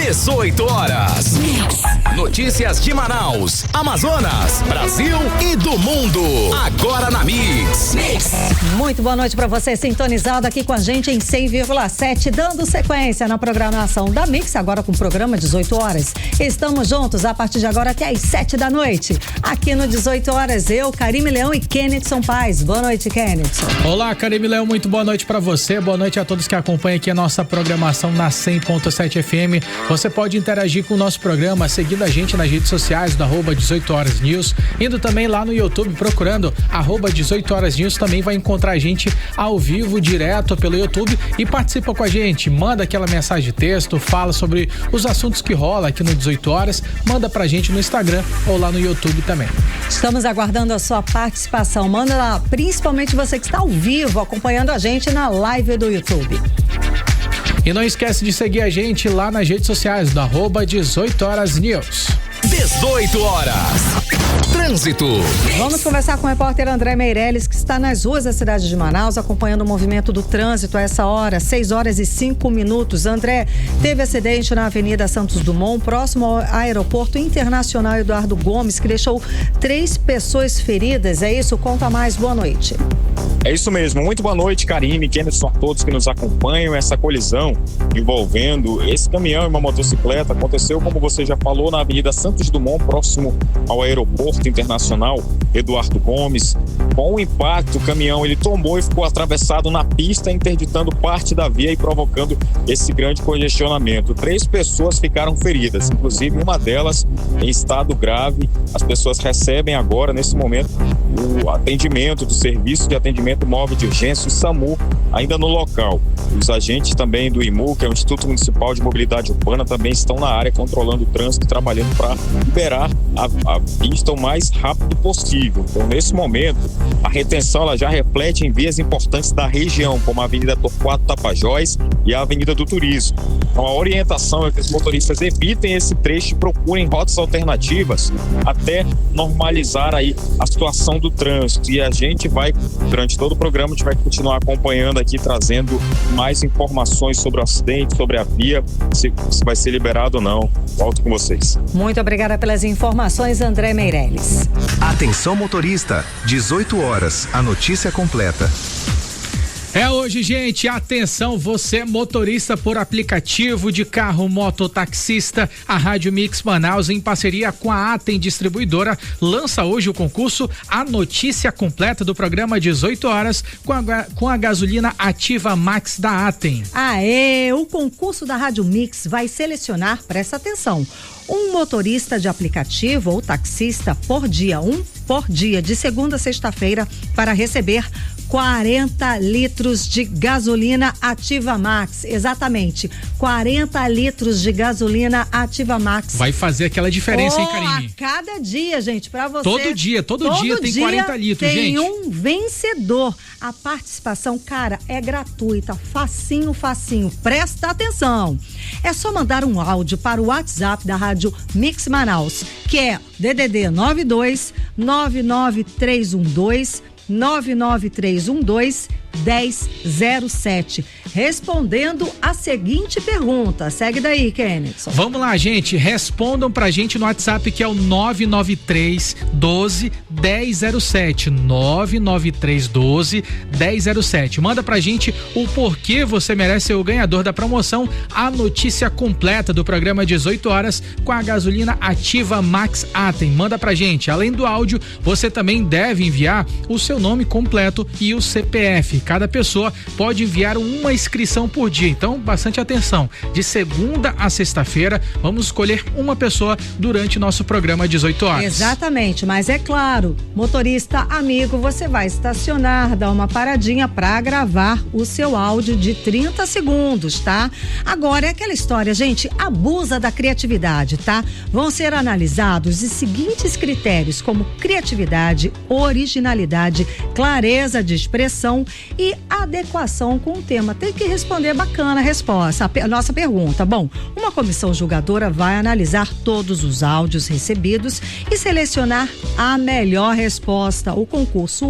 18 horas. Notícias de Manaus, Amazonas, Brasil e do mundo. Agora na Mix. Muito boa noite para você sintonizado aqui com a gente em 100,7, dando sequência na programação da Mix, agora com o programa 18 horas. Estamos juntos a partir de agora até às 7 da noite. Aqui no 18 horas, eu, Karime Leão e Kennedson Paz. Boa noite, Kennedson. Olá, Karime Leão, muito boa noite para você. Boa noite a todos que acompanham aqui a nossa programação na 100.7 FM. Você pode interagir com o nosso programa seguindo a gente nas redes sociais do @18horasnews, indo também lá no YouTube procurando @18horasnews, também vai encontrar a gente ao vivo, direto pelo YouTube e participa com a gente, manda aquela mensagem de texto, fala sobre os assuntos que rola aqui no 18 horas, manda pra gente no Instagram ou lá no YouTube também. Estamos aguardando a sua participação, manda lá, principalmente você que está ao vivo acompanhando a gente na live do YouTube. E não esquece de seguir a gente lá nas redes sociais do @18horasnews. 18 horas. Trânsito. Vamos conversar com o repórter André Meirelles, que está nas ruas da cidade de Manaus, acompanhando o movimento do trânsito a essa hora, 6 horas e 5 minutos. André, teve acidente na Avenida Santos Dumont, próximo ao Aeroporto Internacional Eduardo Gomes, que deixou 3 pessoas feridas. É isso? Conta mais. Boa noite. É isso mesmo. Muito boa noite, Karime, Kennedson, a todos que nos acompanham. Essa colisão envolvendo esse caminhão e uma motocicleta aconteceu, como você já falou, na Avenida Santos Dumont, próximo ao Aeroporto Internacional Eduardo Gomes. Com o impacto, o caminhão ele tombou e ficou atravessado na pista, interditando parte da via e provocando esse grande congestionamento. 3 pessoas ficaram feridas, inclusive uma delas em estado grave. As pessoas recebem agora, nesse momento, o atendimento do Serviço de Atendimento Móvel de Urgência, o SAMU, ainda no local. Os agentes também do IMU, que é o Instituto Municipal de Mobilidade Urbana, também estão na área controlando o trânsito e trabalhando para liberar a pista o mais rápido possível. Então, nesse momento, a retenção ela já reflete em vias importantes da região, como a Avenida Torquato Tapajós e a Avenida do Turismo. Então, a orientação é que os motoristas evitem esse trecho e procurem rotas alternativas até normalizar aí a situação do trânsito. E a gente vai, durante todo o programa, a gente vai continuar acompanhando aqui, trazendo mais informações sobre o acidente, sobre a via, se vai ser liberado ou não. Volto com vocês. Muito obrigada pelas informações, André Meirelles. Atenção, motorista, 18 horas, a notícia completa. É hoje, gente, atenção, você motorista por aplicativo de carro, mototaxista, a Rádio Mix Manaus, em parceria com a Atem Distribuidora, lança hoje o concurso A Notícia Completa do programa 18 horas com a gasolina Ativa Max da Atem. O concurso da Rádio Mix vai selecionar, presta atenção, um motorista de aplicativo ou taxista por dia, de segunda a sexta-feira, para receber 40 litros de gasolina Ativa Max. Exatamente, 40 litros de gasolina Ativa Max. Vai fazer aquela diferença, hein, Karime? A cada dia, gente, pra você. Todo dia tem 40 litros, gente. Tem um vencedor. A participação, cara, é gratuita, facinho. Presta atenção. É só mandar um áudio para o WhatsApp da Rádio Mix Manaus, que é DDD 92 99312 1007, respondendo a seguinte pergunta. Segue daí, Kennedson. Vamos lá, gente, respondam pra gente no WhatsApp, que é o 99312 1007, 99312 1007. Manda pra gente o porquê você merece ser o ganhador da promoção A Notícia Completa do programa 18 horas com a gasolina Ativa Max Atem. Manda pra gente. Além do áudio, você também deve enviar o seu nome completo e o CPF. Cada pessoa pode enviar uma inscrição por dia, então bastante atenção. De segunda a sexta-feira, vamos escolher uma pessoa durante nosso programa 18 horas. Exatamente, mas é claro, motorista amigo, você vai estacionar, dar uma paradinha para gravar o seu áudio de 30 segundos, tá? Agora é aquela história, gente, abusa da criatividade, tá? Vão ser analisados os seguintes critérios, como criatividade, originalidade, clareza de expressão e adequação com o tema. Tem que responder bacana a resposta. A nossa pergunta. Bom, uma comissão julgadora vai analisar todos os áudios recebidos e selecionar a melhor resposta. O concurso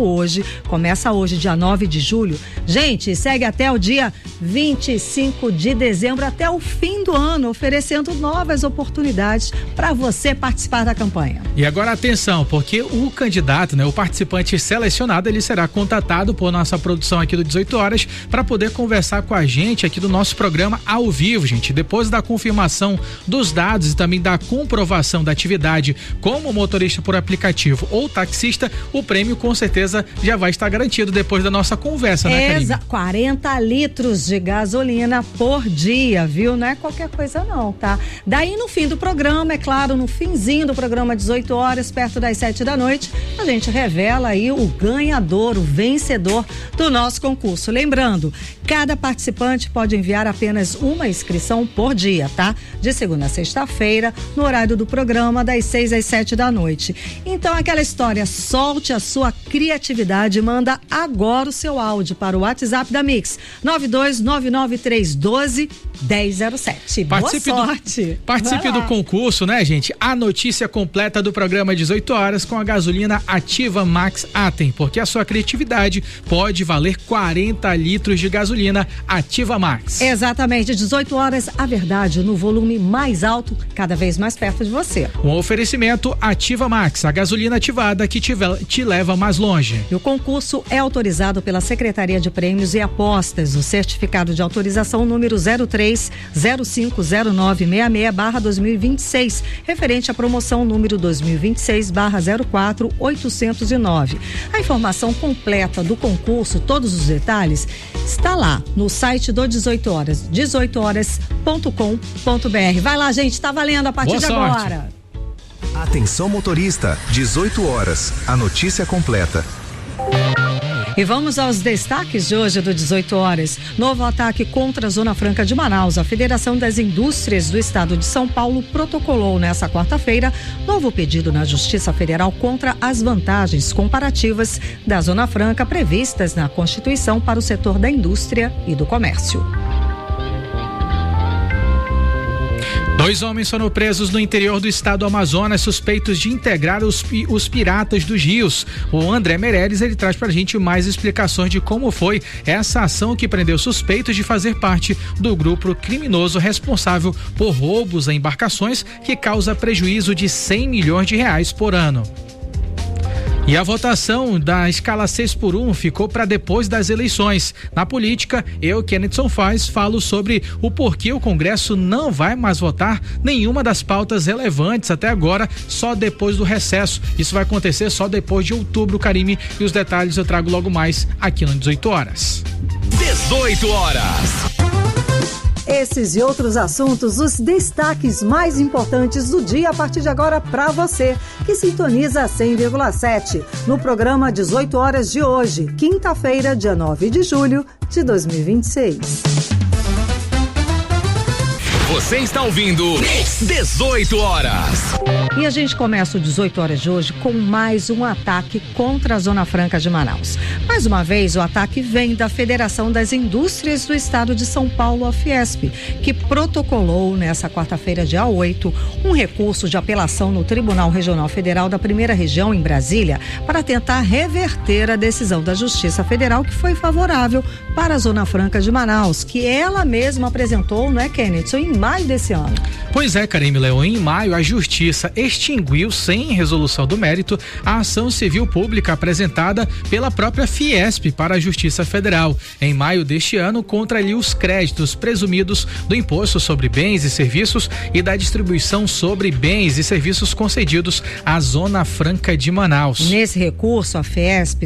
começa hoje, dia 9 de julho. Gente, segue até o dia 25 de dezembro, até o fim do ano, oferecendo novas oportunidades para você participar da campanha. E agora atenção, porque o candidato, o participante selecionado, ele será contatado por nossa produção aqui do 18 horas para poder conversar com a gente aqui do nosso programa ao vivo, gente. Depois da confirmação dos dados e também da comprovação da atividade como motorista por aplicativo ou taxista, o prêmio com certeza já vai estar garantido depois da nossa conversa, né, Karine? 40 litros de gasolina por dia, viu? Não é qualquer coisa não, tá? Daí no fim do programa, é claro, no finzinho do programa, 18 horas, perto das 7 da noite, a gente revela aí o ganhador, o vencedor do nosso concurso. Lembrando, cada participante pode enviar apenas uma inscrição por dia, tá? De segunda a sexta-feira, no horário do programa, das 6 às 7 da noite. Então, aquela história, solte a sua criatividade e manda agora o seu áudio para o WhatsApp da Mix, 9299312107. Boa sorte. Participe do concurso, né, gente? A notícia completa do programa 18 horas com a gasolina Ativa Max Atem, porque a sua criatividade pode valer 40 litros de gasolina Ativa Max. Exatamente, 18 horas, a verdade no volume mais alto, cada vez mais perto de você. Um oferecimento Ativa Max, a gasolina ativada que te leva mais longe. E o concurso é autorizado pela Secretaria de Prêmios e Apostas. O certificado de autorização número 03050966/2026, referente à promoção número 2026/04809. A informação completa do concurso, todos os detalhes, está lá no site do 18 horas, 18horas.com.br. Vai lá, gente, tá valendo a partir de agora. Atenção motorista, 18 horas, a notícia completa. E vamos aos destaques de hoje do 18 horas. Novo ataque contra a Zona Franca de Manaus. A Federação das Indústrias do Estado de São Paulo protocolou nesta quarta-feira novo pedido na Justiça Federal contra as vantagens comparativas da Zona Franca previstas na Constituição para o setor da indústria e do comércio. 2 homens foram presos no interior do estado do Amazonas, suspeitos de integrar os piratas dos rios. O André Meirelles, ele traz pra gente mais explicações de como foi essa ação que prendeu suspeitos de fazer parte do grupo criminoso responsável por roubos a embarcações que causa prejuízo de R$100 milhões por ano. E a votação da escala 6x1 ficou para depois das eleições. Na política, eu, Kennethson Faz, falo sobre o porquê o Congresso não vai mais votar nenhuma das pautas relevantes até agora, só depois do recesso. Isso vai acontecer só depois de outubro, Karine, e os detalhes eu trago logo mais aqui no 18 horas. 18 horas. Esses e outros assuntos, os destaques mais importantes do dia a partir de agora para você, que sintoniza 100,7 no programa 18 horas de hoje, quinta-feira, dia 9 de julho de 2026. Você está ouvindo 18 horas. E a gente começa o 18 horas de hoje com mais um ataque contra a Zona Franca de Manaus. Mais uma vez, o ataque vem da Federação das Indústrias do Estado de São Paulo, a Fiesp, que protocolou nessa quarta-feira, dia 8, um recurso de apelação no Tribunal Regional Federal da Primeira Região, em Brasília, para tentar reverter a decisão da Justiça Federal, que foi favorável para a Zona Franca de Manaus, que ela mesma apresentou, não é, Kenneth, em maio desse ano. Pois é, Karine Leon, em maio a Justiça extinguiu sem resolução do mérito a ação civil pública apresentada pela própria Fiesp para a Justiça Federal em maio deste ano contra ali os créditos presumidos do Imposto sobre Bens e Serviços e da distribuição sobre bens e serviços concedidos à Zona Franca de Manaus. Nesse recurso, a Fiesp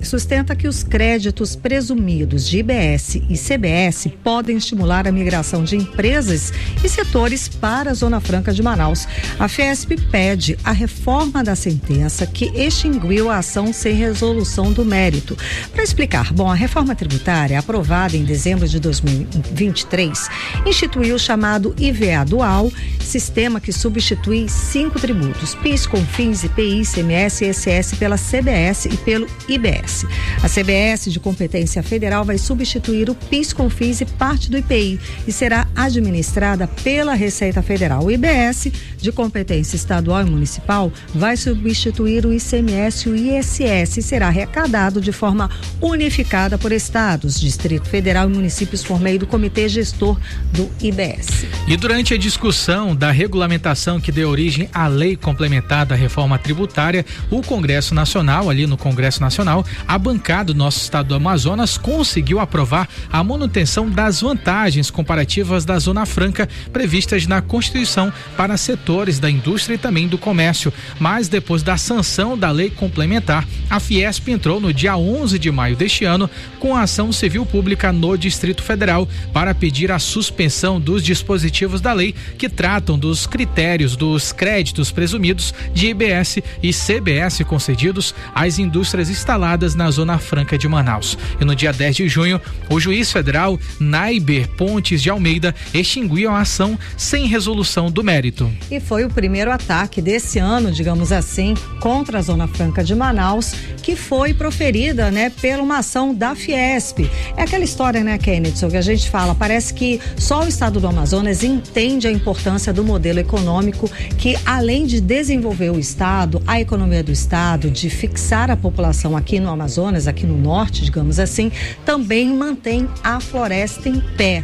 sustenta que os créditos presumidos de IBS e CBS podem estimular a migração de empresas empresas e setores para a Zona Franca de Manaus. A Fiesp pede a reforma da sentença que extinguiu a ação sem resolução do mérito. Para explicar, a reforma tributária, aprovada em dezembro de 2023, instituiu o chamado IVA dual, sistema que substitui 5 tributos: PIS, CONFINS, IPI, ICMS e ISS pela CBS e pelo IBS. A CBS, de competência federal, vai substituir o PIS, CONFINS e parte do IPI e será administrada pela Receita Federal. O IBS, de competência estadual e municipal, vai substituir o ICMS e o ISS e será arrecadado de forma unificada por estados, Distrito Federal e municípios por meio do Comitê Gestor do IBS. E durante a discussão da regulamentação que deu origem à lei complementar da reforma tributária, o Congresso Nacional, ali no Congresso Nacional, a bancada do nosso estado do Amazonas conseguiu aprovar a manutenção das vantagens comparativas da Zona Franca previstas na Constituição para setores da indústria e também do comércio. Mas depois da sanção da lei complementar, a Fiesp entrou no dia 11 de maio deste ano com a ação civil pública no Distrito Federal para pedir a suspensão dos dispositivos da lei que tratam dos critérios dos créditos presumidos de IBS e CBS concedidos às indústrias instaladas na Zona Franca de Manaus. E no dia 10 de junho, o juiz federal Naiber Pontes de Almeida extinguiu a ação sem resolução do mérito. E foi o primeiro ataque desse ano, digamos assim, contra a Zona Franca de Manaus, que foi proferida, por uma ação da Fiesp. É aquela história, Kennedy, que a gente fala, parece que só o estado do Amazonas entende a importância do modelo econômico que, além de desenvolver o estado, a economia do estado, de fixar a população aqui no Amazonas, aqui no norte, digamos assim, também mantém a floresta em pé.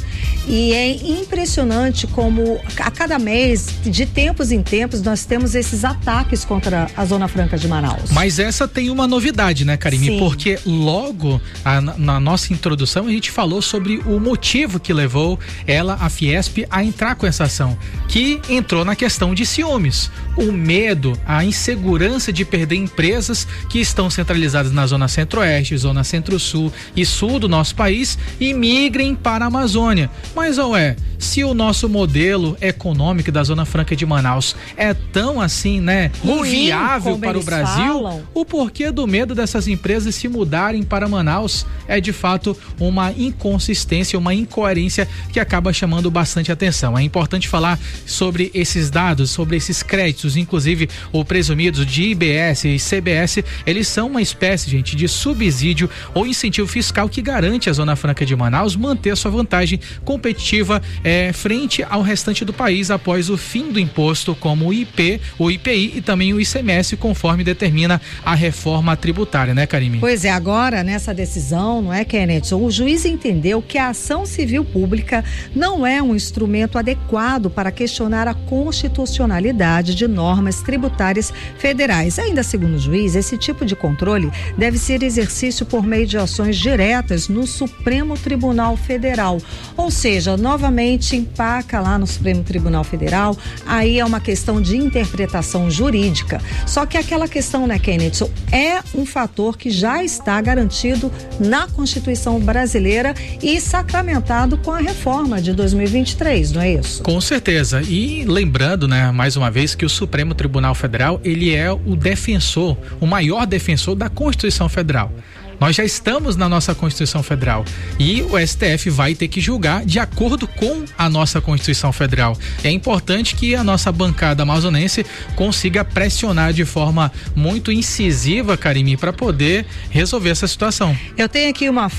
E é impressionante como a cada mês, de tempos em tempos, nós temos esses ataques contra a Zona Franca de Manaus. Mas essa tem uma novidade, Karine? Sim. Porque logo na nossa introdução a gente falou sobre o motivo que levou a Fiesp, a entrar com essa ação, que entrou na questão de ciúmes, o medo, a insegurança de perder empresas que estão centralizadas na Zona Centro-Oeste, Zona Centro-Sul e Sul do nosso país e migrem para a Amazônia. Mas se o nosso modelo econômico da Zona Franca de Manaus é tão assim, inviável para o Brasil, o porquê do medo dessas empresas se mudarem para Manaus é de fato uma inconsistência, uma incoerência que acaba chamando bastante atenção. É importante falar sobre esses dados, sobre esses créditos, inclusive o presumidos de IBS e CBS, eles são uma espécie, gente, de subsídio ou incentivo fiscal que garante à Zona Franca de Manaus manter sua vantagem competitiva frente ao restante do país após o fim do imposto como o IPI e também o ICMS, conforme determina a reforma tributária, Karime? Pois é, agora nessa decisão, Kennedy, o juiz entendeu que a ação civil pública não é um instrumento adequado para questionar a constitucionalidade de normas tributárias federais. Ainda segundo o juiz, esse tipo de controle deve ser exercício por meio de ações diretas no Supremo Tribunal Federal. Ou seja, novamente empaca lá no Supremo Tribunal Federal, aí é uma questão de interpretação jurídica. Só que aquela questão, Kennedy, é um fator que já está garantido na Constituição brasileira e sacramentado com a reforma de 2023, não é isso? Com certeza. E lembrando, mais uma vez, que o Supremo Tribunal Federal, ele é o defensor, o maior defensor da Constituição Federal. Nós já estamos na nossa Constituição Federal e o STF vai ter que julgar de acordo com a nossa Constituição Federal. É importante que a nossa bancada amazonense consiga pressionar de forma muito incisiva, Karime, para poder resolver essa situação. Eu tenho aqui uma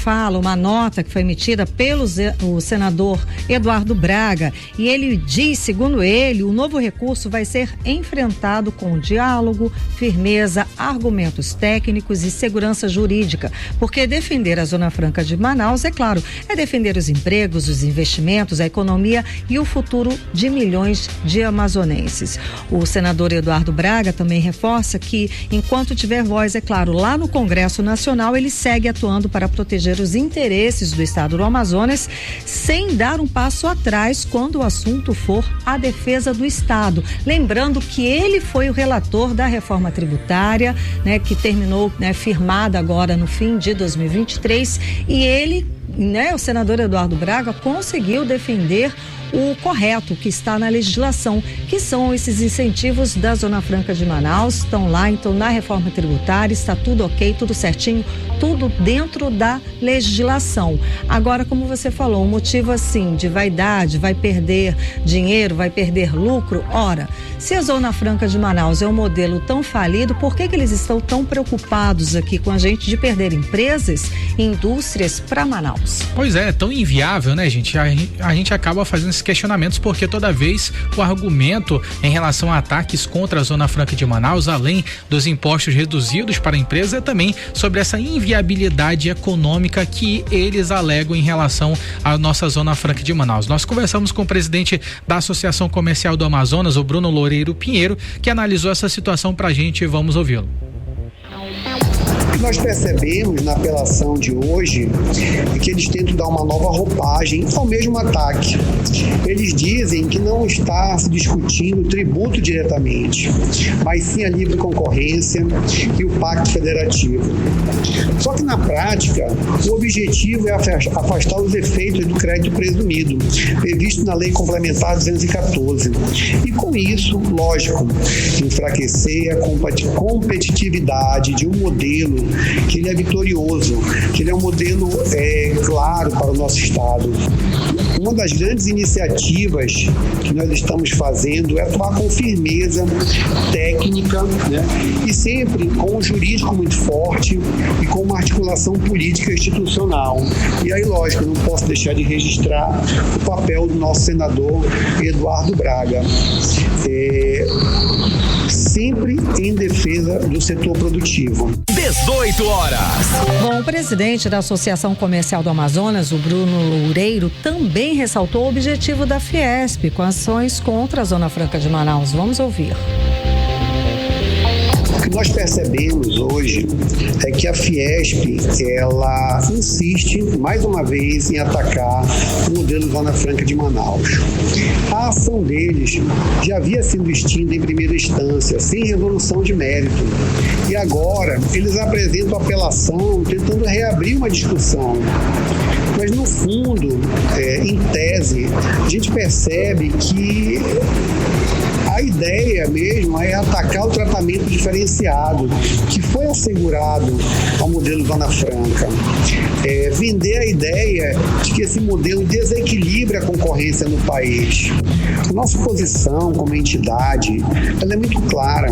nota que foi emitida pelo o senador Eduardo Braga, e ele diz, segundo ele, o novo recurso vai ser enfrentado com diálogo, firmeza, argumentos técnicos e segurança jurídica. Porque defender a Zona Franca de Manaus, é claro, é defender os empregos, os investimentos, a economia e o futuro de milhões de amazonenses. O senador Eduardo Braga também reforça que, enquanto tiver voz, é claro, lá no Congresso Nacional, ele segue atuando para proteger os interesses do estado do Amazonas, sem dar um passo atrás quando o assunto for a defesa do estado. Lembrando que ele foi o relator da reforma tributária, que terminou, firmada agora no fim de 2023, e ele, o senador Eduardo Braga, conseguiu defender o correto que está na legislação, que são esses incentivos da Zona Franca de Manaus. Estão lá, então, na reforma tributária, está tudo ok, tudo certinho, tudo dentro da legislação. Agora, como você falou, um motivo assim de vaidade, vai perder dinheiro, vai perder lucro. Ora, se a Zona Franca de Manaus é um modelo tão falido, por que eles estão tão preocupados aqui com a gente de perder empresas e indústrias para Manaus? Pois é, tão inviável, né, gente? A gente acaba fazendo esses questionamentos porque toda vez o argumento em relação a ataques contra a Zona Franca de Manaus, além dos impostos reduzidos para a empresa, é também sobre essa inviabilidade econômica que eles alegam em relação à nossa Zona Franca de Manaus. Nós conversamos com o presidente da Associação Comercial do Amazonas, o Bruno Loureiro Pinheiro, que analisou essa situação pra gente. Vamos ouvi-lo. O que nós percebemos na apelação de hoje é que eles tentam dar uma nova roupagem ao mesmo ataque. Eles dizem que não está se discutindo o tributo diretamente, mas sim a livre concorrência e o pacto federativo. Só que na prática, o objetivo é afastar os efeitos do crédito presumido, previsto na Lei Complementar 214. E com isso, lógico, enfraquecer a competitividade de um modelo que ele é vitorioso, que ele é um modelo claro para o nosso Estado. Uma das grandes iniciativas que nós estamos fazendo é atuar com firmeza técnica, né? E sempre com um jurídico muito forte e com uma articulação política institucional. E aí, lógico, eu não posso deixar de registrar o papel do nosso senador Eduardo Braga, sempre em defesa do setor produtivo. 18 horas. Bom, o presidente da Associação Comercial do Amazonas, o Bruno Loureiro, também ressaltou o objetivo da Fiesp com ações contra a Zona Franca de Manaus. Vamos ouvir. O que nós percebemos hoje é que a Fiesp, ela insiste mais uma vez em atacar o modelo Zona Franca de Manaus. A ação deles já havia sido extinta em primeira instância, sem resolução de mérito. E agora eles apresentam apelação tentando reabrir uma discussão. Mas no fundo, em tese, a gente percebe que a ideia mesmo é atacar o tratamento diferenciado que foi assegurado ao modelo Zona Franca. Vender a ideia de que esse modelo desequilibra a concorrência no país. A nossa posição como entidade, ela é muito clara.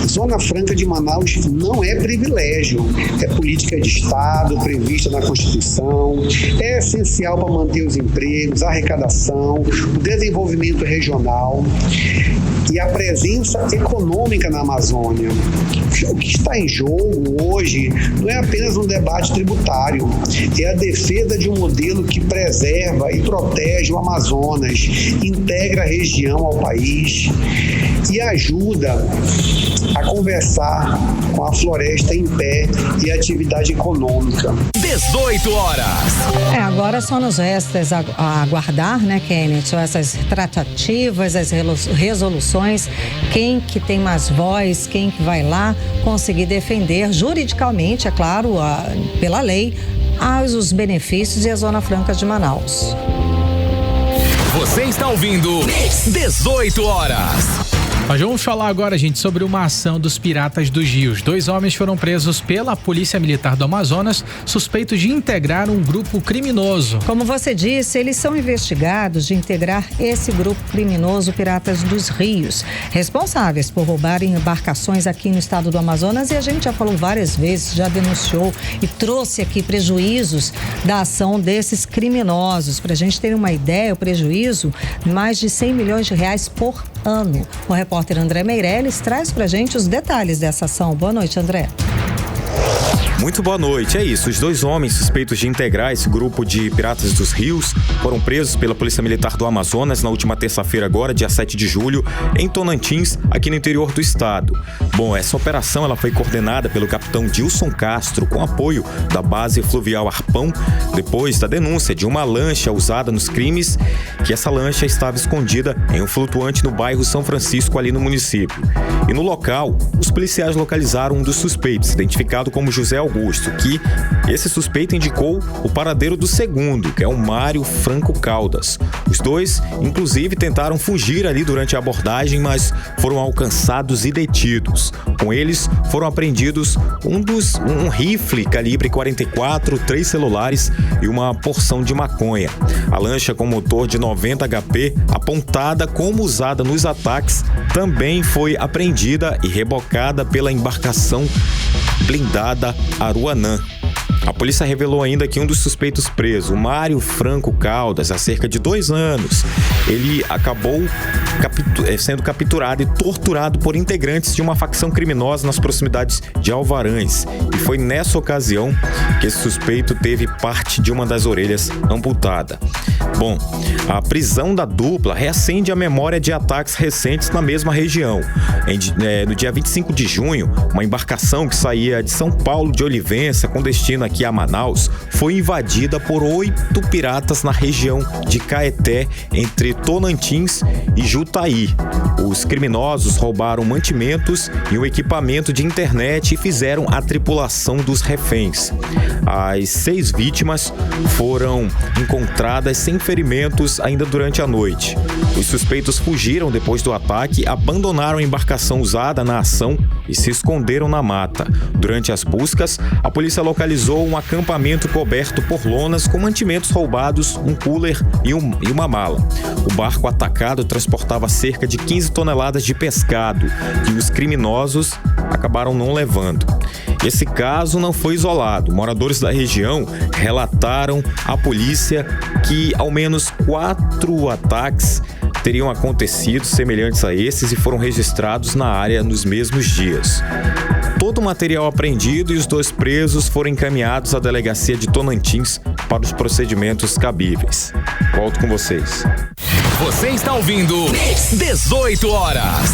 Zona Franca de Manaus não é privilégio, é política de Estado prevista na Constituição, é essencial para manter os empregos, a arrecadação, o desenvolvimento regional e a presença econômica na Amazônia. O que está em jogo hoje não é apenas um debate tributário, é a defesa de um modelo que preserva e protege o Amazonas, integra a região ao país e ajuda a conversar com a floresta em pé e a atividade econômica. 18 horas. Agora só nos resta aguardar, né, Kenneth, essas tratativas, as resoluções, quem que tem mais voz, quem que vai lá conseguir defender juridicamente, é claro, pela lei, os benefícios e a Zona Franca de Manaus. Você está ouvindo 18 horas. Nós vamos falar agora, gente, sobre uma ação dos Piratas dos Rios. 2 homens foram presos pela Polícia Militar do Amazonas, suspeitos de integrar um grupo criminoso. Como você disse, eles são investigados de integrar esse grupo criminoso Piratas dos Rios, responsáveis por roubarem embarcações aqui no estado do Amazonas, e a gente já falou várias vezes, já denunciou e trouxe aqui prejuízos da ação desses criminosos. Para a gente ter uma ideia, o prejuízo, mais de 100 milhões de reais por ano. O repórter André Meirelles traz pra gente os detalhes dessa ação. Boa noite, André. Muito boa noite. É isso, os 2 homens suspeitos de integrar esse grupo de Piratas dos Rios foram presos pela Polícia Militar do Amazonas na última terça-feira agora, dia 7 de julho, em Tonantins, aqui no interior do estado. Bom, essa operação ela foi coordenada pelo capitão Dilson Castro, com apoio da base fluvial Arpão, depois da denúncia de uma lancha usada nos crimes, que essa lancha estava escondida em um flutuante no bairro São Francisco, ali no município. E no local, os policiais localizaram um dos suspeitos, identificado como José Augusto, que esse suspeito indicou o paradeiro do segundo, que é o Mário Franco Caldas. Os dois, inclusive, tentaram fugir ali durante a abordagem, mas foram alcançados e detidos. Com eles, foram apreendidos um rifle calibre 44, 3 celulares e uma porção de maconha. A lancha com motor de 90 HP, apontada como usada nos ataques, também foi apreendida e rebocada pela embarcação blindada Aruanã. A polícia revelou ainda que um dos suspeitos presos, o Mário Franco Caldas, há cerca de 2 anos, ele acabou sendo capturado e torturado por integrantes de uma facção criminosa nas proximidades de Alvarães. E foi nessa ocasião que esse suspeito teve parte de uma das orelhas amputada. Bom, a prisão da dupla reacende a memória de ataques recentes na mesma região. No dia 25 de junho, uma embarcação que saía de São Paulo de Olivença com destino aqui a Manaus foi invadida por 8 piratas na região de Caeté, entre Tonantins e Jutaí. Os criminosos roubaram mantimentos e um equipamento de internet e fizeram a tripulação dos reféns. As 6 vítimas foram encontradas sem ferimentos ainda durante a noite. Os suspeitos fugiram depois do ataque, abandonaram a embarcação usada na ação e se esconderam na mata. Durante as buscas, a polícia localizou um acampamento coberto por lonas com mantimentos roubados, um cooler e uma mala. O barco atacado transportava cerca de 15 toneladas de pescado, que os criminosos acabaram não levando. Esse caso não foi isolado. Moradores da região relataram à polícia que ao menos 4 ataques teriam acontecido semelhantes a esses e foram registrados na área nos mesmos dias. Todo o material apreendido e os 2 presos foram encaminhados à delegacia de Tonantins para os procedimentos cabíveis. Volto com vocês. Você está ouvindo 18 horas.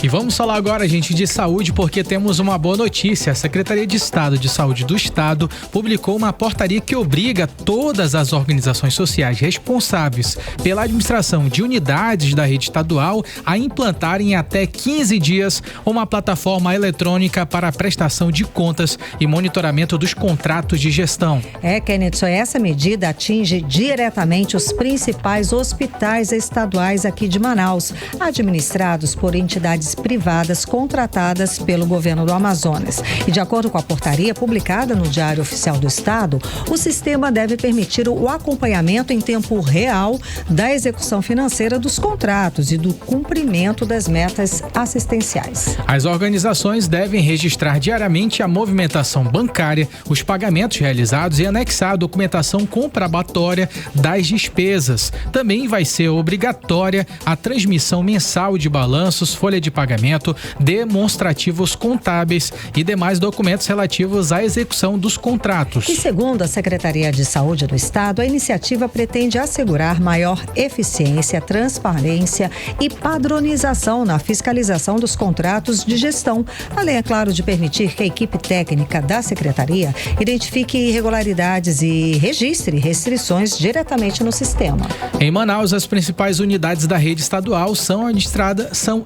E vamos falar agora, gente, de saúde, porque temos uma boa notícia. A Secretaria de Estado de Saúde do Estado publicou uma portaria que obriga todas as organizações sociais responsáveis pela administração de unidades da rede estadual a implantarem em até 15 dias uma plataforma eletrônica para a prestação de contas e monitoramento dos contratos de gestão. Kenneth, essa medida atinge diretamente os principais hospitais estaduais aqui de Manaus, administrados por entidades privadas contratadas pelo governo do Amazonas. E de acordo com a portaria publicada no Diário Oficial do Estado, o sistema deve permitir o acompanhamento em tempo real da execução financeira dos contratos e do cumprimento das metas assistenciais. As organizações devem registrar diariamente a movimentação bancária, os pagamentos realizados e anexar a documentação comprobatória das despesas. Também vai ser obrigatória a transmissão mensal de balanços, folha de pagamento, demonstrativos contábeis e demais documentos relativos à execução dos contratos. E segundo a Secretaria de Saúde do Estado, a iniciativa pretende assegurar maior eficiência, transparência e padronização na fiscalização dos contratos de gestão, além, é claro, de permitir que a equipe técnica da Secretaria identifique irregularidades e registre restrições diretamente no sistema. Em Manaus, as principais unidades da rede estadual são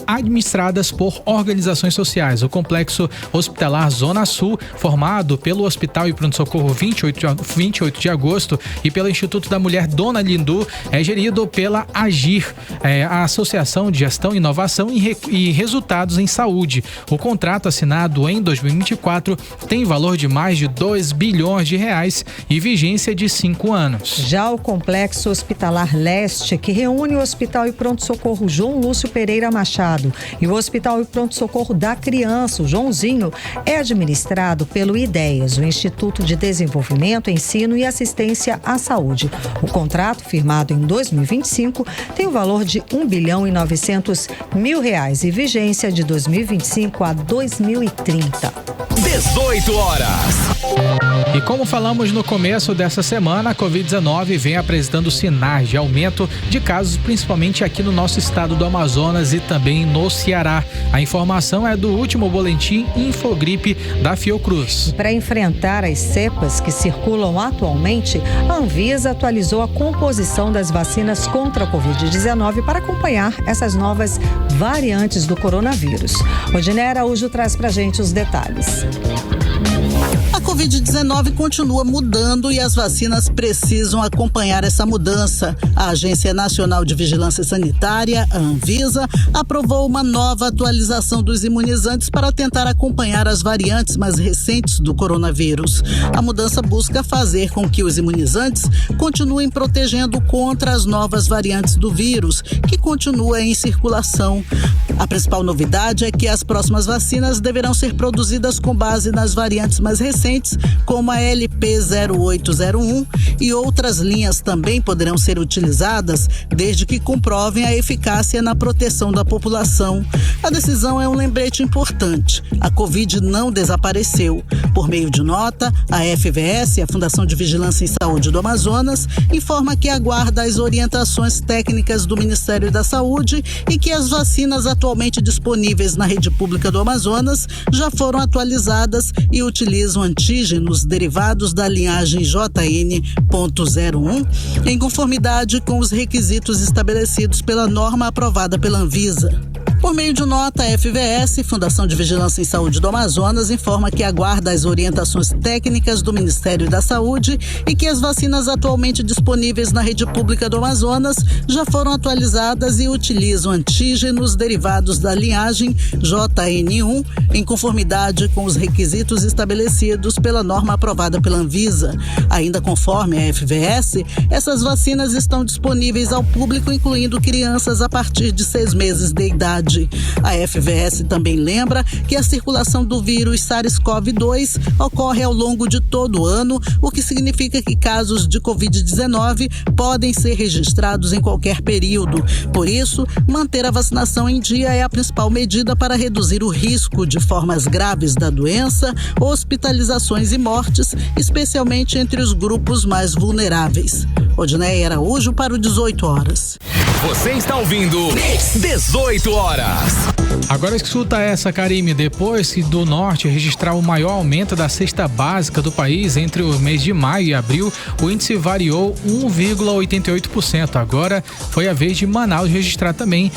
administradas por organizações sociais. O Complexo Hospitalar Zona Sul, formado pelo Hospital e Pronto-Socorro 28 de agosto e pelo Instituto da Mulher Dona Lindu, é gerido pela AGIR, a Associação de Gestão, Inovação e Resultados em Saúde. O contrato assinado em 2024 tem valor de mais de R$2 bilhões e vigência de 5 anos. Já o Complexo Hospitalar Leste, que reúne o Hospital e Pronto-Socorro João Lúcio Pereira Machado e o Hospital e Pronto-Socorro da Criança, o Joãozinho, é administrado pelo IDEAS, o Instituto de Desenvolvimento, Ensino e Assistência à Saúde. O contrato, firmado em 2025, tem o valor de R$1 bilhão e 900 mil e vigência de 2025 a 2030. 18 horas. E como falamos no começo dessa semana, a Covid-19 vem apresentando sinais de aumento de casos, principalmente aqui no nosso estado do Amazonas e também no Ceará. A informação é do último boletim Infogripe da Fiocruz. Para enfrentar as cepas que circulam atualmente, a Anvisa atualizou a composição das vacinas contra a Covid-19 para acompanhar essas novas variantes do coronavírus. Odinê Araújo traz pra gente os detalhes. A Covid-19 continua mudando e as vacinas precisam acompanhar essa mudança. A Agência Nacional de Vigilância Sanitária, a Anvisa, aprovou uma nova atualização dos imunizantes para tentar acompanhar as variantes mais recentes do coronavírus. A mudança busca fazer com que os imunizantes continuem protegendo contra as novas variantes do vírus, que continua em circulação. A principal novidade é que as próximas vacinas deverão ser produzidas com base nas variantes mais recentes, como a LP0801, e outras linhas também poderão ser utilizadas, desde que comprovem a eficácia na proteção da população. A decisão é um lembrete importante. A Covid não desapareceu. Por meio de nota, a FVS, a Fundação de Vigilância em Saúde do Amazonas, informa que aguarda as orientações técnicas do Ministério da Saúde e que as vacinas atualmente disponíveis na rede pública do Amazonas já foram atualizadas e utilizam antígenos derivados da linhagem JN.01 em conformidade com os requisitos estabelecidos pela norma aprovada pela Anvisa. Por meio de nota, a FVS, Fundação de Vigilância em Saúde do Amazonas, informa que aguarda as orientações técnicas do Ministério da Saúde e que as vacinas atualmente disponíveis na rede pública do Amazonas já foram atualizadas e utilizam antígenos derivados da linhagem JN1 em conformidade com os requisitos estabelecidos pela norma aprovada pela Anvisa. Ainda conforme a FVS, essas vacinas estão disponíveis ao público, incluindo crianças a partir de 6 meses de idade. A FVS também lembra que a circulação do vírus SARS-CoV-2 ocorre ao longo de todo o ano, o que significa que casos de Covid-19 podem ser registrados em qualquer período. Por isso, manter a vacinação em dia é a principal medida para reduzir o risco de formas graves da doença, hospitalizações e mortes, especialmente entre os grupos mais vulneráveis. Odneia Araújo para o 18 horas. Você está ouvindo 18 horas. Agora escuta essa, Karime. Depois do Norte registrar o maior aumento da cesta básica do país entre o mês de maio e abril, o índice variou 1,88%. Agora foi a vez de Manaus registrar também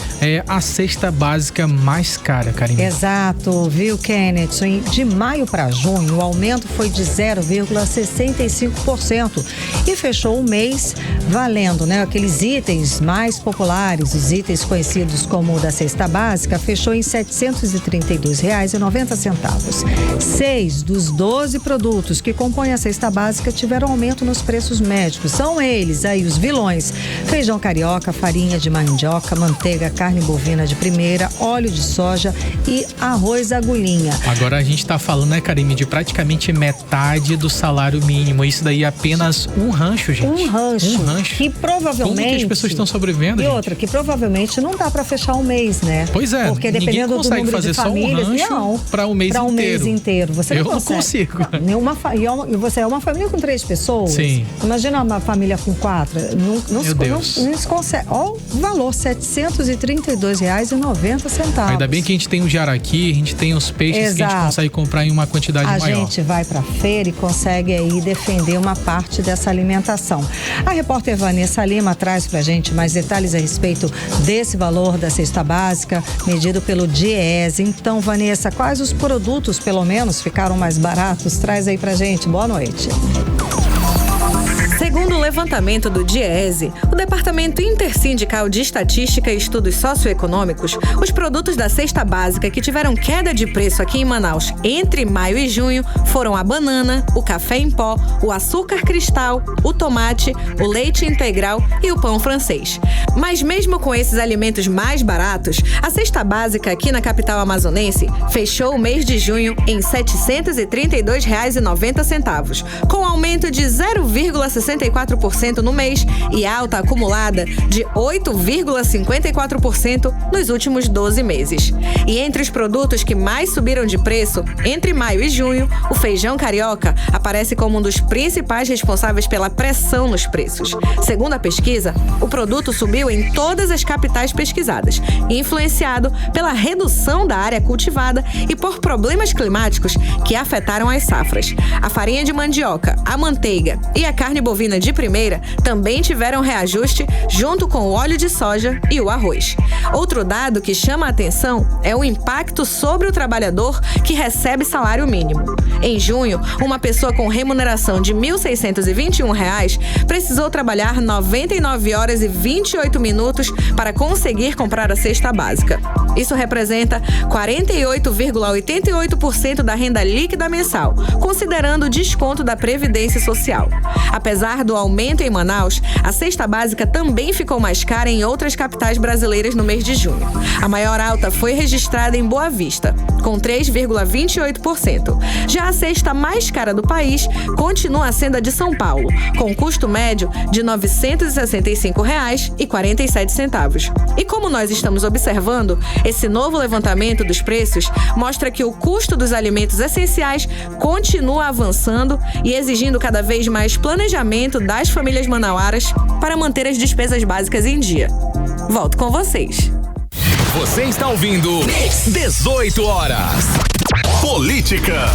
a cesta básica mais cara, Karime. Exato, viu, Kenneth? De maio para junho, o aumento foi de 0,65% e fechou o mês valendo, aqueles itens mais populares, os itens conhecidos como o da cesta básica, fechou em R$ 732,90. 6 dos 12 produtos que compõem a cesta básica tiveram aumento nos preços médicos. São eles aí os vilões: feijão carioca, farinha de mandioca, manteiga, carne bovina de primeira, óleo de soja e arroz agulhinha. Agora a gente está falando, Karime, de praticamente metade do salário mínimo. Isso daí é apenas um rancho, gente. Um rancho. Que provavelmente... Como que as pessoas estão sobrevivendo, E gente? outra, que provavelmente não dá para fechar um mês, né? Pois é. Porque dependendo do número de famílias, não, para um mês inteiro. Para um mês inteiro. Você eu não consigo. E você é uma família com 3 pessoas? Sim. Imagina uma família com 4. Não se consegue. Olha o valor, R$ 732,90. Ainda bem que a gente tem o jaraqui, a gente tem os peixes. Exato. Que a gente consegue comprar em uma quantidade maior. A gente vai para a feira e consegue aí defender uma parte dessa alimentação. A repórter Vanessa Lima traz pra gente mais detalhes a respeito desse valor da cesta básica medido pelo DIEESE. Então, Vanessa, quais os produtos, pelo menos, ficaram mais baratos? Traz aí pra gente. Boa noite. Segundo o levantamento do DIEESE, o Departamento Intersindical de Estatística e Estudos Socioeconômicos, os produtos da cesta básica que tiveram queda de preço aqui em Manaus entre maio e junho foram a banana, o café em pó, o açúcar cristal, o tomate, o leite integral e o pão francês. Mas mesmo com esses alimentos mais baratos, a cesta básica aqui na capital amazonense fechou o mês de junho em R$ 732,90, com aumento de 0,64% no mês e alta acumulada de 8,54% nos últimos 12 meses. E entre os produtos que mais subiram de preço entre maio e junho, o feijão carioca aparece como um dos principais responsáveis pela pressão nos preços. Segundo a pesquisa, o produto subiu em todas as capitais pesquisadas, influenciado pela redução da área cultivada e por problemas climáticos que afetaram as safras. A farinha de mandioca, a manteiga e a carne bovina gasolina de primeira também tiveram reajuste junto com o óleo de soja e o arroz. Outro dado que chama a atenção é o impacto sobre o trabalhador que recebe salário mínimo. Em junho, uma pessoa com remuneração de R$ 1.621 precisou trabalhar 99 horas e 28 minutos para conseguir comprar a cesta básica. Isso representa 48,88% da renda líquida mensal, considerando o desconto da Previdência Social. Apesar do aumento em Manaus, a cesta básica também ficou mais cara em outras capitais brasileiras no mês de junho. A maior alta foi registrada em Boa Vista, com 3,28%. Já a cesta mais cara do país continua sendo a de São Paulo, com custo médio de R$ 965,47. E como nós estamos observando, esse novo levantamento dos preços mostra que o custo dos alimentos essenciais continua avançando e exigindo cada vez mais planejamento das famílias manauaras para manter as despesas básicas em dia. Volto com vocês. Você está ouvindo 18 horas. Política.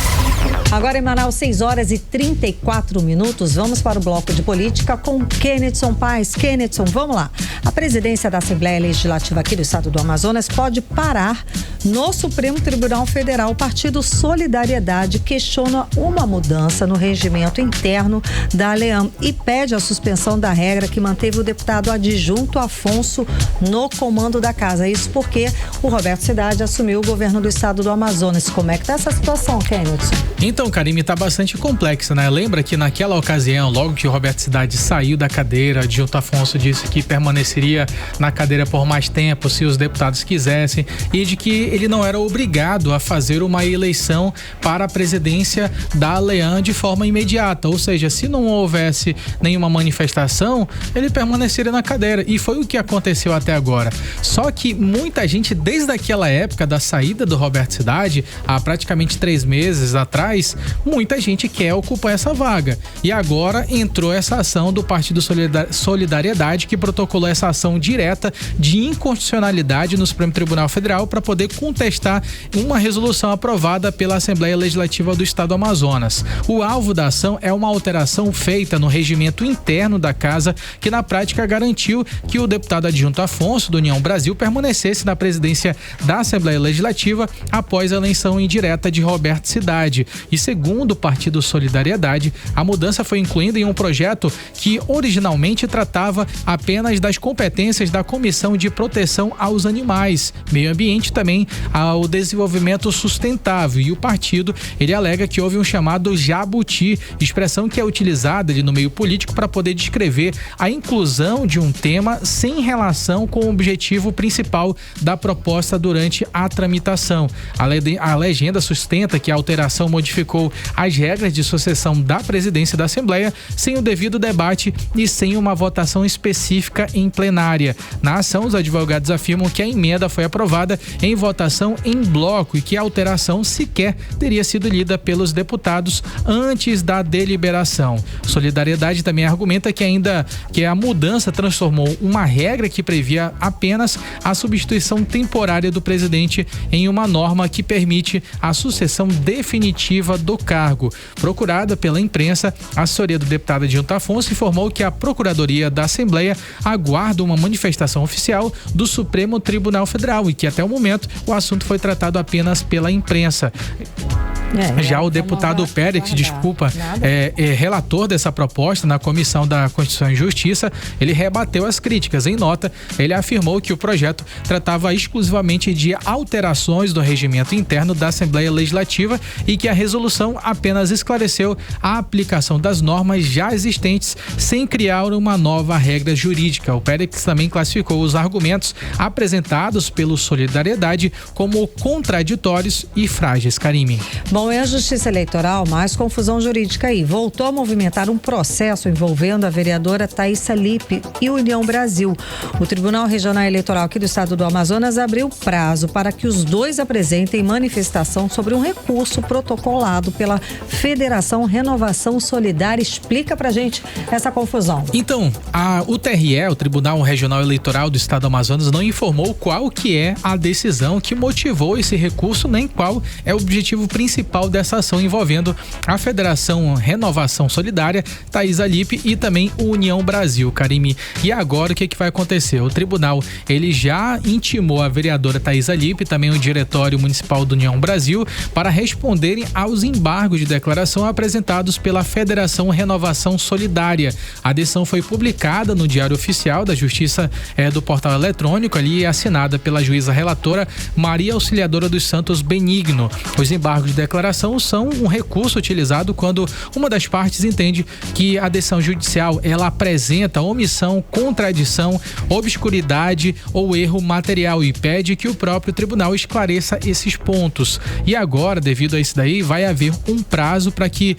Agora em Manaus, 6 horas e 34 minutos. Vamos para o bloco de política com Kennedson Paes. Kennedson, vamos lá. A presidência da Assembleia Legislativa aqui do estado do Amazonas pode parar no Supremo Tribunal Federal. O Partido Solidariedade questiona uma mudança no regimento interno da ALEAM e pede a suspensão da regra que manteve o deputado adjunto Afonso no comando da casa. Isso porque o Roberto Cidade assumiu o governo do estado do Amazonas. Como é que está essa situação, Kennedson? Então, Karime, tá bastante complexa, né? Lembra que naquela ocasião, logo que o Roberto Cidade saiu da cadeira, adjunto Afonso disse que permaneceria na cadeira por mais tempo se os deputados quisessem e de que ele não era obrigado a fazer uma eleição para a presidência da ALEAM de forma imediata, ou seja, se não houvesse nenhuma manifestação, ele permaneceria na cadeira, e foi o que aconteceu até agora. Só que muita gente, desde aquela época da saída do Roberto Cidade, há praticamente 3 meses atrás, muita gente quer ocupar essa vaga. E agora entrou essa ação do Partido Solidariedade, que protocolou essa ação direta de inconstitucionalidade no Supremo Tribunal Federal para poder contestar uma resolução aprovada pela Assembleia Legislativa do Estado do Amazonas. O alvo da ação é uma alteração feita no regimento interno da casa, que na prática garantiu que o deputado adjunto Afonso, do União Brasil, permanecesse na presidência da Assembleia Legislativa após a eleição indireta de Roberto Cidade. E segundo o Partido Solidariedade, a mudança foi incluída em um projeto que originalmente tratava apenas das competências da Comissão de Proteção aos Animais, Meio Ambiente e também ao Desenvolvimento Sustentável. E o partido, ele alega que houve um chamado jabuti, expressão que é utilizada ali no meio político para poder descrever a inclusão de um tema sem relação com o objetivo principal da proposta durante a tramitação. A legenda sustenta que a alteração modificou as regras de sucessão da presidência da Assembleia sem o devido debate e sem uma votação específica em plenária. Na ação, os advogados afirmam que a emenda foi aprovada em votação em bloco e que a alteração sequer teria sido lida pelos deputados antes da deliberação. Solidariedade também argumenta que a mudança transformou uma regra que previa apenas a substituição temporária do presidente em uma norma que permite a sucessão definitiva do cargo. Procurada pela imprensa, a assessoria do deputado adjunto Afonso informou que a Procuradoria da Assembleia aguarda uma manifestação oficial do Supremo Tribunal Federal e que até o momento o assunto foi tratado apenas pela imprensa. Já o deputado Pérez, relator dessa proposta na Comissão da Constituição e Justiça, ele rebateu as críticas. Em nota, ele afirmou que o projeto tratava exclusivamente de alterações do regimento interno da Assembleia Legislativa e que a resolução apenas esclareceu a aplicação das normas já existentes sem criar uma nova regra jurídica. O Pérez também classificou os argumentos apresentados pelo Solidariedade como contraditórios e frágeis. Karime. Bom, é a Justiça Eleitoral, mais confusão jurídica aí. Voltou a movimentar um processo envolvendo a vereadora Thaísa Lippe e União Brasil. O Tribunal Regional Eleitoral aqui do estado do Amazonas abriu prazo para que os dois apresentem manifestação sobre um recurso protocolado pela Federação Renovação Solidária. Explica pra gente essa confusão. Então, o TRE, o Tribunal Regional Eleitoral do estado do Amazonas, não informou qual que é a decisão que motivou esse recurso, nem qual é o objetivo principal principal dessa ação envolvendo a Federação Renovação Solidária, Thaís Alipe e também o União Brasil, Karime. E agora o que vai acontecer? O tribunal, ele já intimou a vereadora Thaís Alipe, também o Diretório Municipal do União Brasil, para responderem aos embargos de declaração apresentados pela Federação Renovação Solidária. A decisão foi publicada no Diário Oficial da Justiça do portal eletrônico, ali assinada pela juíza relatora Maria Auxiliadora dos Santos Benigno. Os embargos de declaração são um recurso utilizado quando uma das partes entende que a decisão judicial ela apresenta omissão, contradição, obscuridade ou erro material e pede que o próprio tribunal esclareça esses pontos. E agora, devido a isso daí, vai haver um prazo para que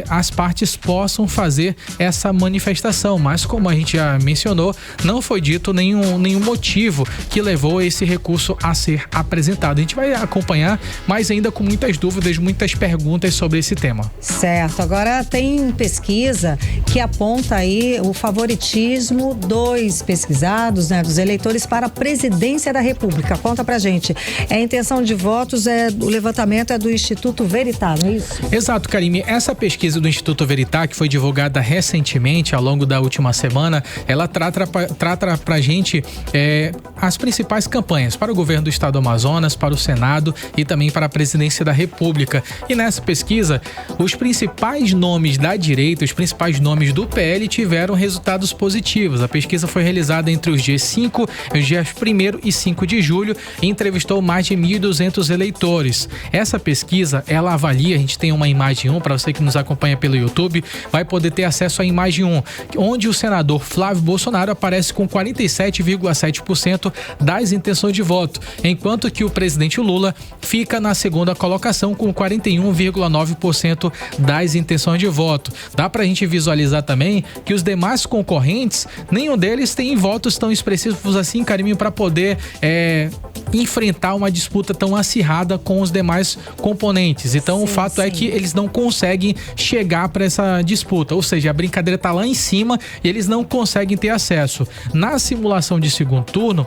as partes possam fazer essa manifestação, mas como a gente já mencionou, não foi dito nenhum motivo que levou esse recurso a ser apresentado. A gente vai acompanhar, mas ainda com muitas dúvidas, muitas perguntas sobre esse tema. Certo, agora tem pesquisa que aponta aí o favoritismo dos pesquisados, né, dos eleitores para a presidência da República. Conta pra gente, a intenção de votos, o levantamento é do Instituto Veritá, não é isso? Exato, Karime, essa pesquisa do Instituto Veritá, que foi divulgada recentemente, ao longo da última semana, ela trata pra gente as principais campanhas para o governo do estado do Amazonas, para o Senado e também para a presidência da República. E nessa pesquisa, os principais nomes da direita, os principais nomes do PL tiveram resultados positivos. A pesquisa foi realizada entre os dias 5, os dias 1º e 5 de julho e entrevistou mais de 1.200 eleitores. Essa pesquisa, ela avalia, a gente tem uma imagem 1, para você que nos acompanha pelo YouTube, vai poder ter acesso à imagem 1, onde o senador Flávio Bolsonaro aparece com 47,7% das intenções de voto, enquanto que o presidente Lula fica na segunda colocação com 41,9% das intenções de voto. Dá pra gente visualizar também que os demais concorrentes, nenhum deles tem votos tão expressivos assim, Karime, para poder enfrentar uma disputa tão acirrada com os demais componentes. Então, o fato é que eles não conseguem chegar para essa disputa, ou seja, a brincadeira tá lá em cima e eles não conseguem ter acesso. Na simulação de segundo turno,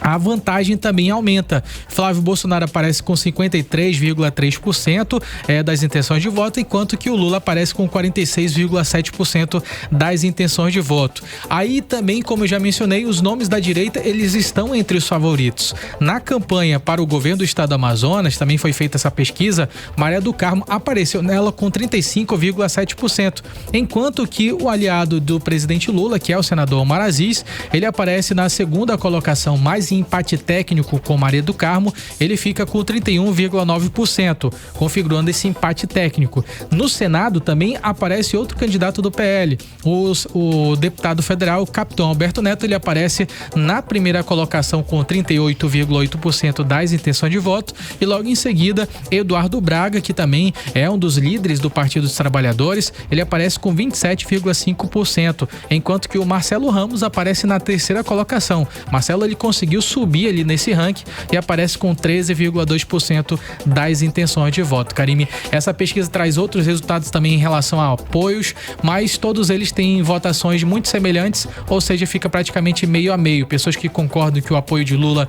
a vantagem também aumenta. Flávio Bolsonaro aparece com 53,3% das intenções de voto, enquanto que o Lula aparece com 46,7% das intenções de voto. Aí também, como eu já mencionei, os nomes da direita, eles estão entre os favoritos. Na campanha para o governo do estado do Amazonas, também foi feita essa pesquisa, Maria do Carmo apareceu nela com 35,7%, enquanto que o aliado do presidente Lula, que é o senador Omar Aziz, ele aparece na segunda colocação, mais em empate técnico com Maria do Carmo, ele fica com 31,9%, configurando esse empate técnico. No Senado também aparece outro candidato do PL, o deputado federal Capitão Alberto Neto, ele aparece na primeira colocação com 38,8% das intenções de voto, e logo em seguida Eduardo Braga, que também é um dos líderes do Partido dos Trabalhadores, ele aparece com 27,5%, enquanto que o Marcelo Ramos aparece na terceira colocação. Marcelo, ele conseguiu subir ali nesse ranking e aparece com 13,2% das intenções de voto. Karime, essa pesquisa traz outros resultados também em relação a apoios, mas todos eles têm votações muito semelhantes, ou seja, fica praticamente meio a meio. Pessoas que concordam que o apoio de Lula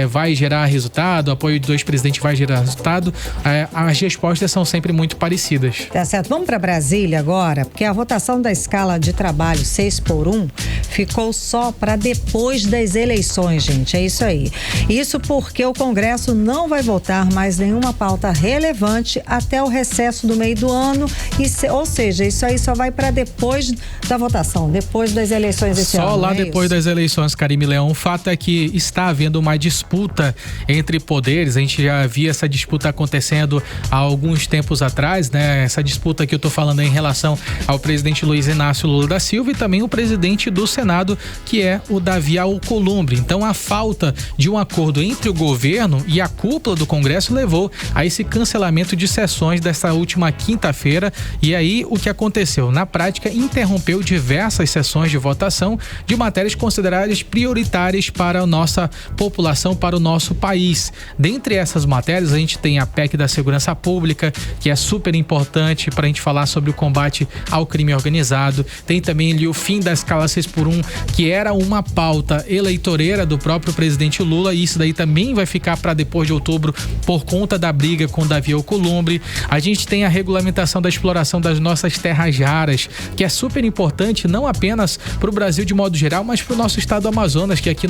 vai gerar resultado, o apoio do ex-presidente vai gerar resultado, as respostas são sempre muito parecidas. Tá certo. Vamos para Brasília agora, porque a votação da escala de trabalho 6x1 ficou só para depois das eleições, gente. É isso aí. Isso porque o Congresso não vai votar mais nenhuma pauta relevante até o recesso do meio do ano, ou seja, isso aí só vai para depois da votação, depois das eleições esse ano. Só lá depois das eleições, Karime Leão. O fato é que está havendo uma disputa entre poderes. A gente já via essa disputa acontecendo há alguns tempos atrás, né? Essa disputa que eu tô falando em relação ao presidente Luiz Inácio Lula da Silva e também o presidente do Senado, que é o Davi Alcolumbre. Então, a falta de um acordo entre o governo e a cúpula do Congresso levou a esse cancelamento de sessões dessa última quinta-feira. E aí, o que aconteceu? Na prática, interrompeu diversas sessões de votação de matérias consideradas prioritárias para a nossa população, para o nosso país. Dentre essas matérias, a gente tem a PEC da Segurança Pública, que é super importante para a gente falar sobre o combate ao crime organizado. Tem também ali o fim da escala 6x1, que era uma pauta eleitoreira do próprio próprio presidente Lula, e isso daí também vai ficar para depois de outubro por conta da briga com Davi Alcolumbre. A gente tem a regulamentação da exploração das nossas terras raras, que é super importante não apenas para o Brasil de modo geral, mas para o nosso estado do Amazonas, que aqui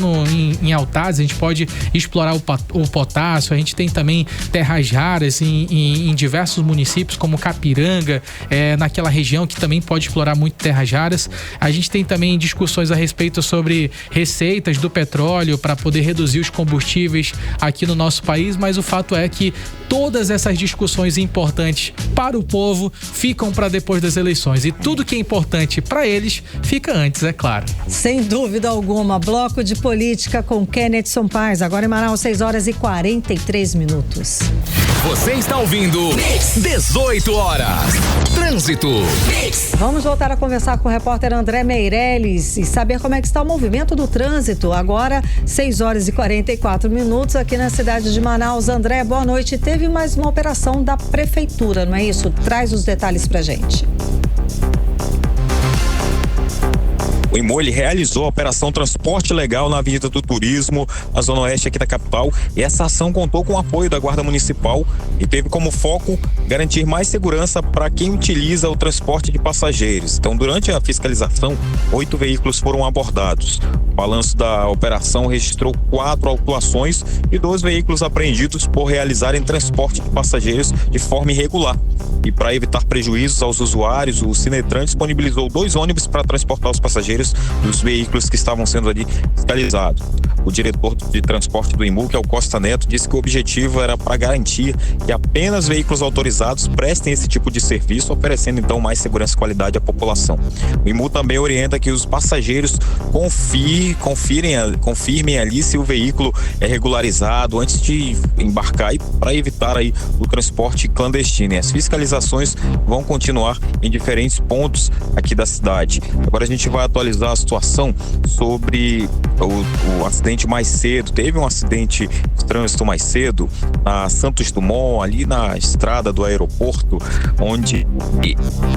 em Altaz a gente pode explorar o potássio. A gente tem também terras raras em diversos municípios, como Capiranga, naquela região que também pode explorar muito terras raras. A gente tem também discussões a respeito sobre receitas do petróleo para poder reduzir os combustíveis aqui no nosso país, mas o fato é que todas essas discussões importantes para o povo ficam para depois das eleições, e tudo que é importante para eles fica antes, é claro. Sem dúvida alguma. Bloco de política com Kennethson Paz, agora em Manaus, 6h43. Você está ouvindo 18 horas. Trânsito. Vamos voltar a conversar com o repórter André Meirelles e saber como é que está o movimento do trânsito. Agora, 6h44 aqui na cidade de Manaus. André, boa noite. Teve mais uma operação da prefeitura, não é isso? Traz os detalhes pra gente. O IMU, ele realizou a operação Transporte Legal na Avenida do Turismo, na zona oeste aqui da capital, e essa ação contou com o apoio da Guarda Municipal e teve como foco garantir mais segurança para quem utiliza o transporte de passageiros. Então, durante a fiscalização, 8 veículos foram abordados. O balanço da operação registrou 4 autuações e 2 veículos apreendidos por realizarem transporte de passageiros de forma irregular. E para evitar prejuízos aos usuários, o Sinetran disponibilizou 2 ônibus para transportar os passageiros dos veículos que estavam sendo ali fiscalizados. O diretor de transporte do IMU, que é o Costa Neto, disse que o objetivo era para garantir que apenas veículos autorizados prestem esse tipo de serviço, oferecendo então mais segurança e qualidade à população. O IMU também orienta que os passageiros confirmem ali se o veículo é regularizado antes de embarcar, e para evitar aí o transporte clandestino. E as fiscalizações vão continuar em diferentes pontos aqui da cidade. Agora a gente vai atualizar a situação sobre o acidente mais cedo. Teve um acidente de trânsito mais cedo na Santos Dumont, ali na estrada do aeroporto, onde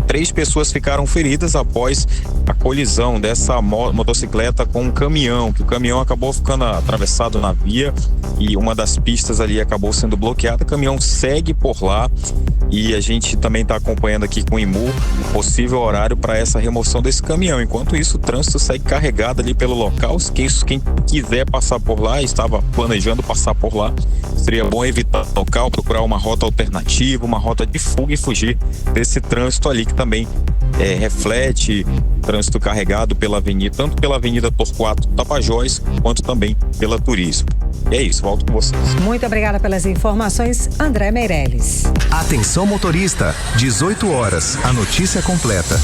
3 pessoas ficaram feridas após a colisão dessa motocicleta com um caminhão, que o caminhão acabou ficando atravessado na via e uma das pistas ali acabou sendo bloqueada. O caminhão segue por lá e a gente também está acompanhando aqui com o IMU o possível horário para essa remoção desse caminhão. Enquanto isso, o trânsito segue carregado ali pelo local. Quem quiser passar por lá, estava planejando passar por lá, seria bom evitar o local, procurar uma rota alternativa, uma rota de fuga e fugir desse trânsito ali, que também reflete trânsito carregado pela avenida, tanto pela Avenida Torquato Tapajós, quanto também pela Turismo. E é isso, volto com vocês. Muito obrigada pelas informações, André Meirelles. Atenção motorista, 18 horas, a notícia completa.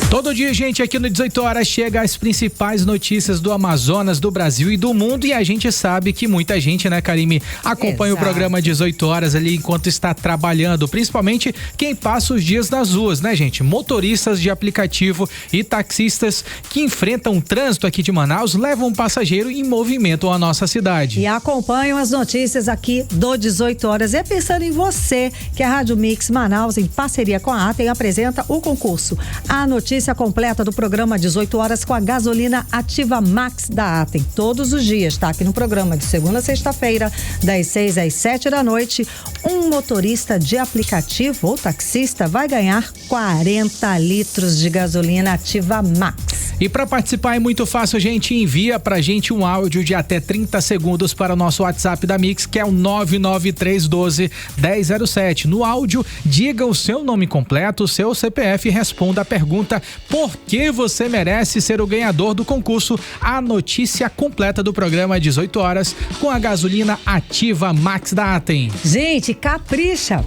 Todo dia, gente, aqui no 18 horas chega as principais notícias do Amazonas, do Brasil e do mundo, e a gente sabe que muita gente, né, Karime, acompanha o programa 18 horas ali enquanto está trabalhando, principalmente quem passa os dias nas ruas, né, gente? Motoristas de aplicativo e taxistas que enfrentam o trânsito aqui de Manaus, levam um passageiro e movimentam a nossa cidade. E acompanham as notícias aqui do 18 horas. E pensando em você, que a Rádio Mix Manaus, em parceria com a Atem, apresenta o concurso A Notícia completa do programa 18 horas com a gasolina Ativa Max da Atem. Todos os dias, tá? Aqui no programa de segunda a sexta-feira, das 6 às 7 da noite, um motorista de aplicativo ou taxista vai ganhar 40 litros de gasolina Ativa Max. E para participar é muito fácil, gente. Envia pra gente um áudio de até 30 segundos para o nosso WhatsApp da Mix, que é o 99312-1007. No áudio, diga o seu nome completo, o seu CPF e responda a pergunta: por que você merece ser o ganhador do concurso A Notícia Completa do programa 18 horas com a gasolina Ativa Max da Atem. Gente, capricha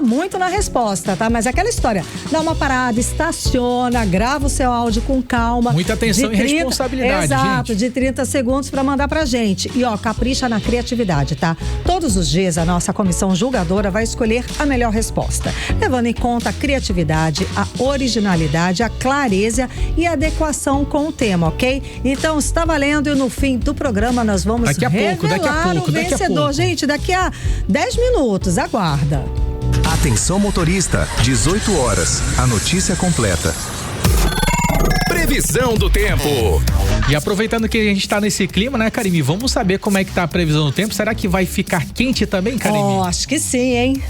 muito na resposta, tá? Mas é aquela história, dá uma parada, estaciona, grava o seu áudio com calma. Muita atenção e responsabilidade, exato, gente. de 30 segundos pra mandar pra gente. E ó, capricha na criatividade, tá? Todos os dias a nossa comissão julgadora vai escolher a melhor resposta, levando em conta a criatividade, a originalidade, a clareza e a adequação com o tema, ok? Então está valendo e no fim do programa nós vamos revelar o vencedor. Gente, daqui a 10 minutos, aguarda. Atenção motorista, 18 horas, a notícia completa. Previsão do tempo. E aproveitando que a gente tá nesse clima, né, Karime? Vamos saber como é que tá a previsão do tempo. Será que vai ficar quente também, Karime? Acho que sim, hein?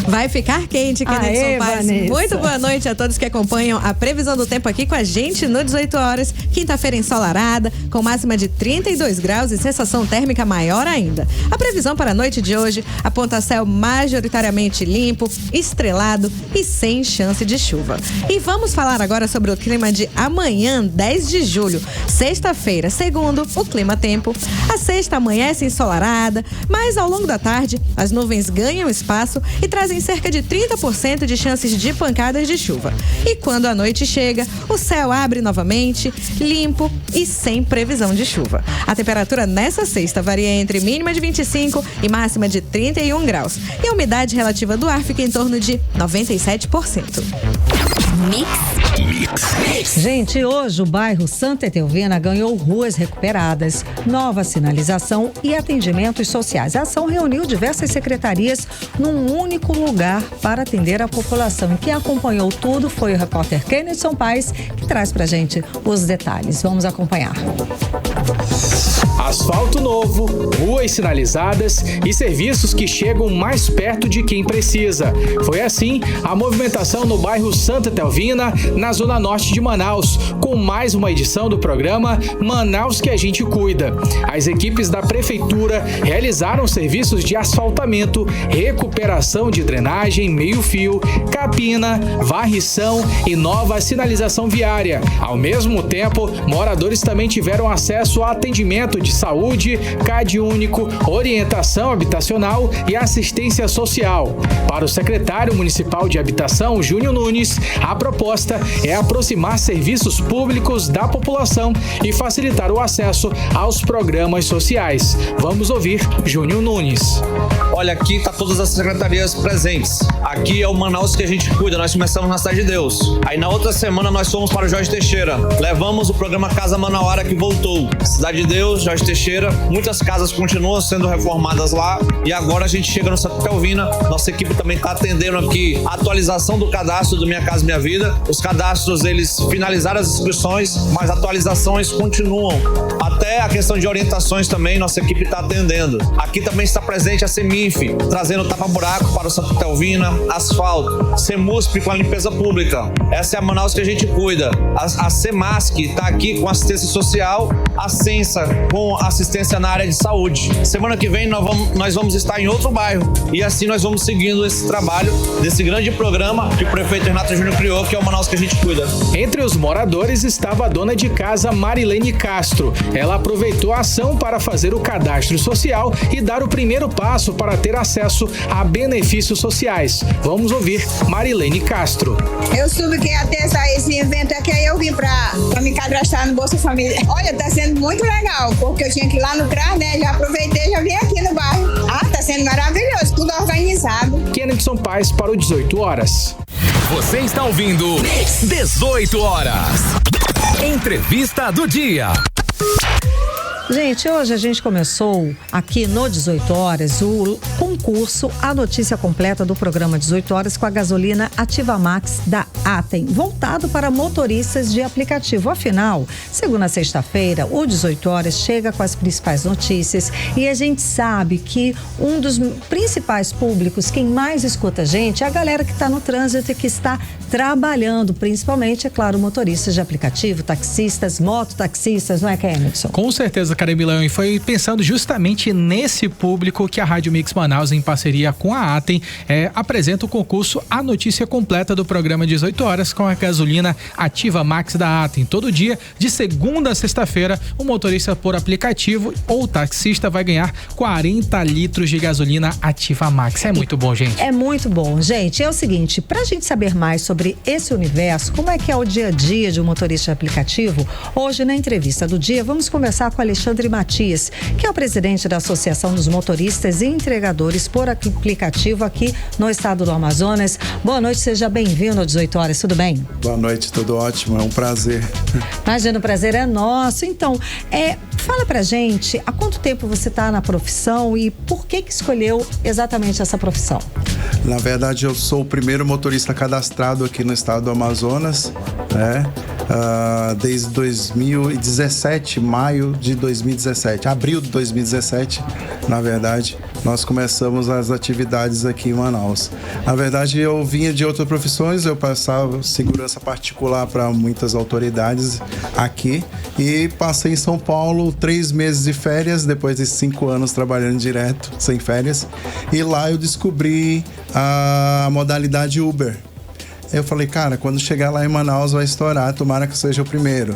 Vai ficar quente, Kenedson Paes. Muito boa noite a todos que acompanham a previsão do tempo aqui com a gente no 18 horas. Quinta-feira ensolarada, com máxima de 32 graus e sensação térmica maior ainda. A previsão para a noite de hoje aponta céu majoritariamente limpo, estrelado e sem chance de chuva. E vamos falar agora sobre o clima de amanhã, 10 de julho, sexta-feira. Segundo o Clima Tempo, a sexta amanhece ensolarada, mas ao longo da tarde as nuvens ganham espaço e trazem cerca de 30% de chances de pancadas de chuva. E quando a noite chega, o céu abre novamente, limpo e sem previsão de chuva. A temperatura nessa sexta varia entre mínima de 25 e máxima de 31 graus. E a umidade relativa do ar fica em torno de 97%. Gente, hoje o bairro Santa Etelvina ganhou ruas recuperadas, nova sinalização e atendimentos sociais. A ação reuniu diversas secretarias num único lugar para atender a população. E quem acompanhou tudo foi o repórter Kenedson Paes, que traz pra gente os detalhes. Vamos acompanhar. Asfalto novo, ruas sinalizadas e serviços que chegam mais perto de quem precisa. Foi assim a movimentação no bairro Santa Etelvina, na zona norte de Manaus, com mais uma edição do programa Manaus que a gente cuida. As equipes da prefeitura realizaram serviços de asfaltamento, recuperação de drenagem, meio-fio, capina, varrição e nova sinalização viária. Ao mesmo tempo, moradores também tiveram acesso a atendimento de saúde, CAD único, orientação habitacional e assistência social. Para o secretário municipal de habitação, Júnior Nunes, a proposta é aproximar serviços públicos da população e facilitar o acesso aos programas sociais. Vamos ouvir Júnior Nunes. Olha, aqui tá todas as secretarias presentes. Aqui é o Manaus que a gente cuida. Nós começamos na Cidade de Deus. Aí na outra semana nós fomos para o Jorge Teixeira. Levamos o programa Casa Manauara que voltou. Cidade de Deus, Jorge Teixeira. Muitas casas continuam sendo reformadas lá. E agora a gente chega no Santa Etelvina. Nossa equipe também está atendendo aqui a atualização do cadastro do Minha Casa Minha Vida. Os cadastros, eles finalizaram as inscrições, mas atualizações continuam. Até a questão de orientações também, nossa equipe está atendendo. Aqui também está presente a Seminf, trazendo tapa-buraco para o Santa Etelvina, asfalto, Semusp com a limpeza pública. Essa é a Manaus que a gente cuida. A Semasc está aqui com assistência social, a Sensa com assistência na área de saúde. Semana que vem nós vamos estar em outro bairro e assim nós vamos seguindo esse trabalho desse grande programa que o prefeito Renato Júnior criou, que é o Manaus que a gente cuida. Entre os moradores estava a dona de casa Marilene Castro. Ela aproveitou a ação para fazer o cadastro social e dar o primeiro passo para ter acesso a benefícios sociais. Vamos ouvir Marilene Castro. Eu soube que ia ter esse evento aqui, aí eu vim para me cadastrar no Bolsa Família. Olha, tá sendo muito legal, porque eu tinha que ir lá no CRAS, né? Já aproveitei, já vim aqui no bairro. Tá sendo maravilhoso, tudo organizado. Kenedson Paes para o 18 horas. Você está ouvindo 18 horas. Entrevista do dia. Gente, hoje a gente começou aqui no 18 horas o concurso A Notícia Completa do programa 18 horas com a gasolina Ativa Max da Atem, voltado para motoristas de aplicativo. Afinal, segunda a sexta-feira, o 18 horas chega com as principais notícias e a gente sabe que um dos principais públicos, quem mais escuta a gente, é a galera que está no trânsito e que está trabalhando, principalmente, é claro, motoristas de aplicativo, taxistas, mototaxistas, não é, Kenedson? Com certeza, Karime Leão, e foi pensando justamente nesse público que a Rádio Mix Manaus, em parceria com a Atem, apresenta o concurso A Notícia Completa do programa 18 horas com a gasolina Ativa Max da Atem. Todo dia, de segunda a sexta-feira, o motorista por aplicativo ou taxista vai ganhar 40 litros de gasolina Ativa Max. É muito bom, gente. É muito bom, gente. É o seguinte, pra gente saber mais sobre esse universo, como é que é o dia a dia de um motorista de aplicativo, hoje na entrevista do dia, vamos conversar com Alexandre Matias, que é o presidente da Associação dos Motoristas e Entregadores por Aplicativo aqui no estado do Amazonas. Boa noite, seja bem-vindo ao 18 horas, tudo bem? Boa noite, tudo ótimo, é um prazer. Imagina, o prazer é nosso. Então, fala pra gente, há quanto tempo você está na profissão e por que escolheu exatamente essa profissão? Na verdade, eu sou o primeiro motorista cadastrado aqui no estado do Amazonas, né? desde 2017, maio de 2017, abril de 2017, na verdade, nós começamos as atividades aqui em Manaus. Na verdade, eu vinha de outras profissões, eu passava segurança particular para muitas autoridades aqui e passei em São Paulo 3 meses de férias, depois de 5 anos trabalhando direto, sem férias, e lá eu descobri a modalidade Uber. Eu falei, cara, quando chegar lá em Manaus vai estourar, tomara que seja o primeiro.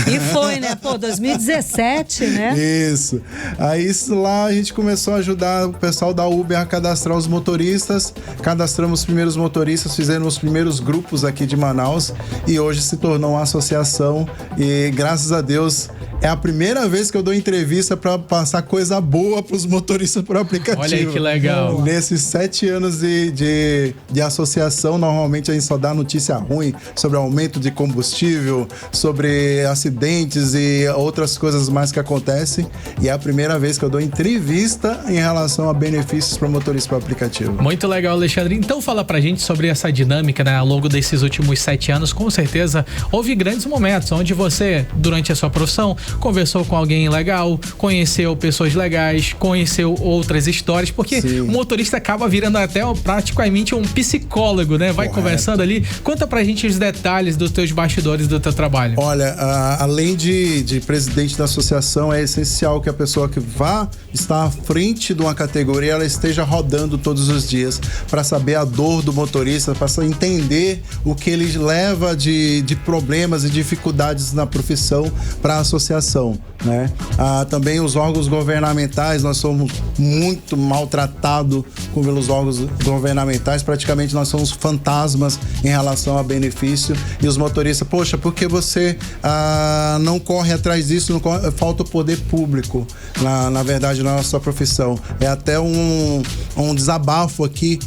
E foi, né? 2017, né? Isso. Aí lá a gente começou a ajudar o pessoal da Uber a cadastrar os motoristas. Cadastramos os primeiros motoristas, fizemos os primeiros grupos aqui de Manaus e hoje se tornou uma associação e graças a Deus é a primeira vez que eu dou entrevista para passar coisa boa para os motoristas por aplicativo. Olha aí que legal. Nesses 7 anos de associação, normalmente a gente só dá notícia ruim sobre aumento de combustível, sobre acidentes e outras coisas mais que acontecem. E é a primeira vez que eu dou entrevista em relação a benefícios para motoristas por aplicativo. Muito legal, Alexandre. Então fala pra gente sobre essa dinâmica, né? Ao longo desses últimos 7 anos, com certeza houve grandes momentos onde você, durante a sua profissão, conversou com alguém legal, conheceu pessoas legais, conheceu outras histórias, porque o motorista acaba virando até praticamente um psicólogo, né? Vai conversando ali. Conta pra gente os detalhes dos teus bastidores do teu trabalho. Olha, além de presidente da associação, é essencial que a pessoa que vá estar à frente de uma categoria, ela esteja rodando todos os dias para saber a dor do motorista, para entender o que ele leva de problemas e dificuldades na profissão para a associação, né? Também os órgãos governamentais, nós somos muito maltratados pelos órgãos governamentais, praticamente nós somos fantasmas em relação a benefício e os motoristas, poxa, por que você não corre atrás disso? Falta o poder público, na verdade, na nossa profissão. É até um desabafo aqui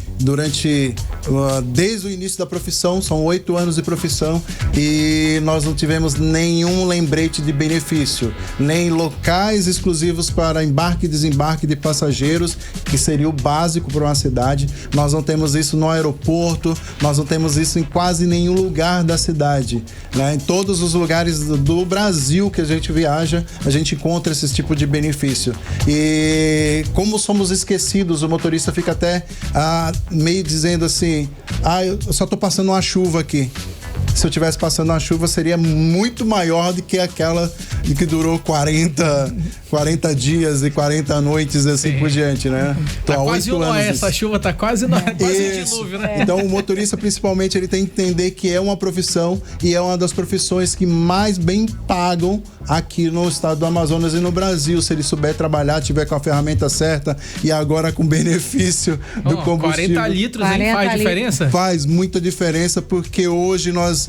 desde o início da profissão, são 8 anos de profissão e nós não tivemos nenhum lembrete de benefício, nem locais exclusivos para embarque e desembarque de passageiros, que seria o básico para uma cidade. Nós não temos isso no aeroporto, nós não temos isso em quase nenhum lugar da cidade, né? Em todos os lugares do Brasil que a gente viaja, a gente encontra esse tipo de benefício. E como somos esquecidos, o motorista fica até meio dizendo assim, eu só tô passando uma chuva aqui. Se eu tivesse passando uma chuva, seria muito maior do que aquela que durou 40 dias e 40 noites, assim por diante, né? Tá quase essa chuva tá quase um dilúvio, né? Então o motorista, principalmente, ele tem que entender que é uma profissão e é uma das profissões que mais bem pagam aqui no estado do Amazonas e no Brasil, se ele souber trabalhar, tiver com a ferramenta certa e agora com benefício do combustível. 40 litros, hein? Faz diferença? Faz muita diferença, porque hoje nós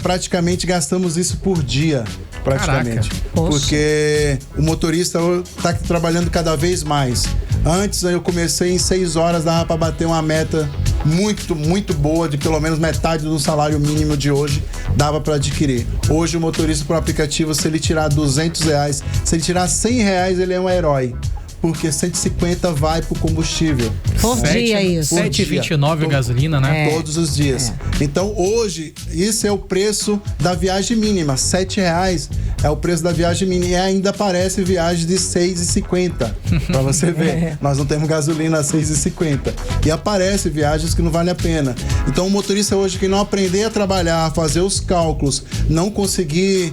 praticamente gastamos isso por dia, praticamente. Porque o motorista está trabalhando cada vez mais. Antes eu comecei em 6 horas, dava para bater uma meta muito, muito boa, de pelo menos metade do salário mínimo de hoje, dava para adquirir. Hoje o motorista por aplicativo, se ele tirar R$200, se ele tirar R$100, ele é um herói. Porque 150 vai pro combustível. Por dia isso. 7,29 a gasolina, né? Todos os dias. Então hoje, isso é o preço da viagem mínima. R$7 é o preço da viagem mínima. E ainda aparece viagem de R$6,50. Pra você ver. Nós não temos gasolina a R$6,50. E aparece viagens que não vale a pena. Então o motorista hoje que não aprender a trabalhar, a fazer os cálculos, não conseguir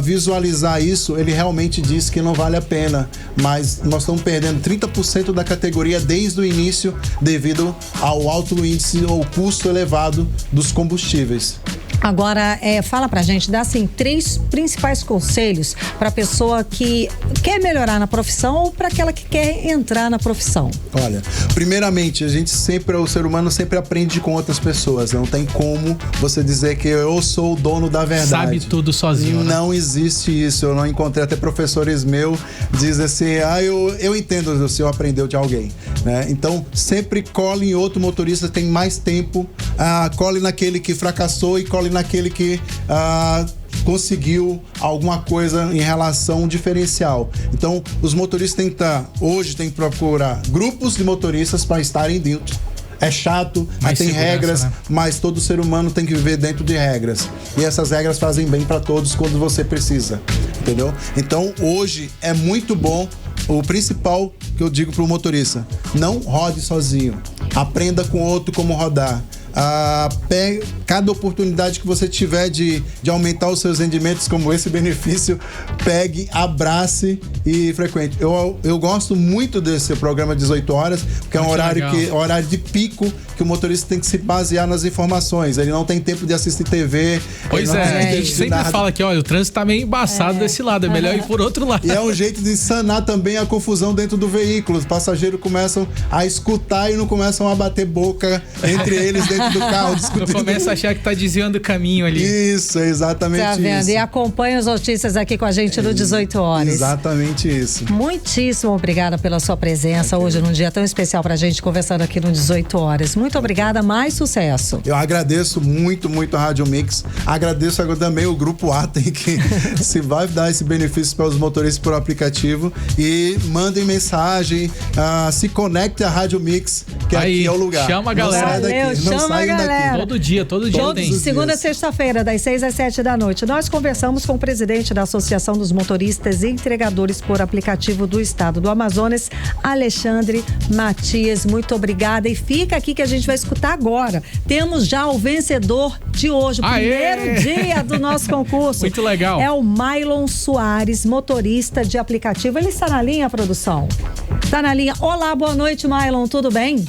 visualizar isso, ele realmente diz que não vale a pena. Mas nós estamos perdendo 30% da categoria desde o início devido ao alto índice ou custo elevado dos combustíveis. Agora, fala pra gente, dá assim 3 principais conselhos pra pessoa que quer melhorar na profissão ou pra aquela que quer entrar na profissão. Olha, primeiramente, o ser humano sempre aprende com outras pessoas. Não tem como você dizer que eu sou o dono da verdade. Sabe tudo sozinho, Não né? existe isso. Eu não encontrei, até professores meus dizem assim, eu entendo se eu aprendeu de alguém, né? Então, sempre cole em outro motorista que tem mais tempo, cole naquele que fracassou e cole naquele que conseguiu alguma coisa em relação a um diferencial. Então, os motoristas têm que procurar grupos de motoristas para estarem é chato, Mais tem segurança, regras, né? mas todo ser humano tem que viver dentro de regras. E essas regras fazem bem para todos quando você precisa, entendeu? Então, hoje é muito bom. O principal que eu digo pro motorista: não rode sozinho. Aprenda com outro como rodar. Cada oportunidade que você tiver de aumentar os seus rendimentos, como esse benefício, pegue, abrace e frequente. Eu gosto muito desse programa 18 horas, porque é um horário de pico, que o motorista tem que se basear nas informações. Ele não tem tempo de assistir TV. Pois é, a gente sempre fala que, olha, o trânsito tá meio embaçado desse lado, é melhor ir por outro lado. E é um jeito de sanar também a confusão dentro do veículo. Os passageiros começam a escutar e não começam a bater boca entre eles dentro do carro, discutindo. Começa a achar que tá desviando o caminho ali. Isso, é exatamente tá vendo? isso. E acompanha as notícias aqui com a gente no 18 horas. Exatamente isso. Muitíssimo obrigada pela sua presença hoje num dia tão especial pra gente, conversando aqui no 18 horas. Muito obrigada, mais sucesso. Eu agradeço muito a Rádio Mix. Agradeço agora também o Grupo Atem, que se vai dar esse benefício para os motoristas por aplicativo. E mandem mensagem, se conecte à Rádio Mix, que aí, aqui é o lugar. Chama a galera. Valeu, não chama a galera. daqui. Todo dia tem. De segunda a sexta-feira, das 6 às 7 da noite. Nós conversamos com o presidente da Associação dos Motoristas e Entregadores por Aplicativo do Estado do Amazonas, Alexandre Matias. Muito obrigada. E fica aqui que a gente vai escutar agora. Temos já o vencedor de hoje, o primeiro dia do nosso concurso. Muito legal. É o Mailon Soares, motorista de aplicativo. Ele está na linha, produção? Está na linha. Olá, boa noite, Mailon. Tudo bem?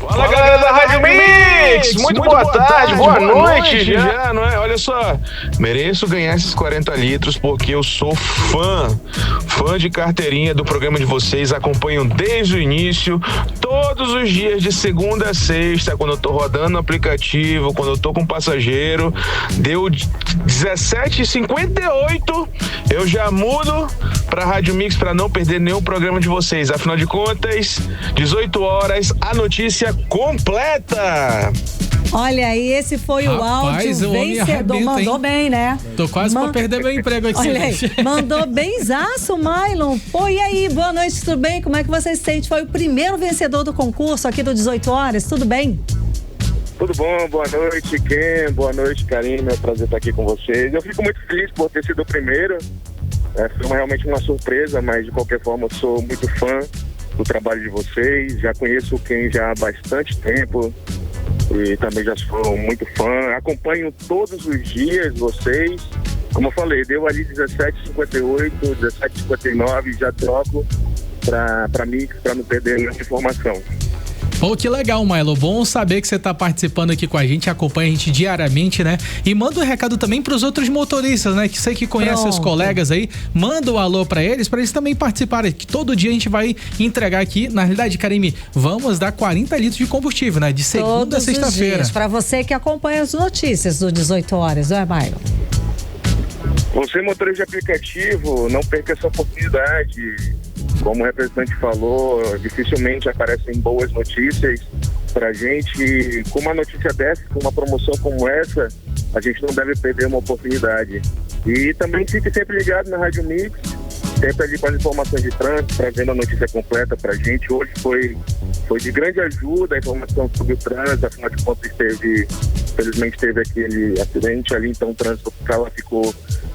Fala, galera da Rádio Mix! Muito boa tarde, boa noite já, não é? Olha só, mereço ganhar esses 40 litros porque eu sou fã de carteirinha do programa de vocês, acompanho desde o início, todos os dias de segunda a sexta, quando eu tô rodando no aplicativo, quando eu tô com passageiro, deu 17h58, eu já mudo pra Rádio Mix pra não perder nenhum programa de vocês. Afinal de contas, 18 horas, a notícia completa. Olha aí, esse foi o áudio vencedor. Mandou bem, né? Tô quase pra perder meu emprego aqui. Olha aí, mandou benzaço, Mailon. Pô, e aí, boa noite, tudo bem? Como é que você se sente? Foi o primeiro vencedor do concurso aqui do 18 horas, tudo bem? Tudo bom, boa noite, Ken, boa noite, Karine, é um prazer estar aqui com vocês. Eu fico muito feliz por ter sido o primeiro. Foi realmente uma surpresa, mas de qualquer forma eu sou muito fã do trabalho de vocês, já conheço o Ken já há bastante tempo e também já sou muito fã, acompanho todos os dias vocês, como eu falei, deu ali 17h58, 17h59, já troco para Mix, para não perder nenhuma informação. Pô, que legal, Mailon. Bom saber que você tá participando aqui com a gente, acompanha a gente diariamente, né? E manda um recado também pros outros motoristas, né? Que sei que conhece os colegas aí, manda um alô pra eles também participarem, que todo dia a gente vai entregar aqui, na realidade, Karine, vamos dar 40 litros de combustível, né? De segunda a sexta-feira. Pra você que acompanha as notícias do 18 horas, não é, Mailon? Você, motorista de aplicativo, não perca essa oportunidade. Como o representante falou, dificilmente aparecem boas notícias pra gente. Com uma notícia dessa, com uma promoção como essa, a gente não deve perder uma oportunidade. E também fique sempre ligado na Rádio Mix, sempre ali com as informações de trânsito, trazendo a notícia completa pra gente. Hoje foi de grande ajuda a informação sobre o trânsito, afinal de contas infelizmente teve aquele acidente ali, então o trânsito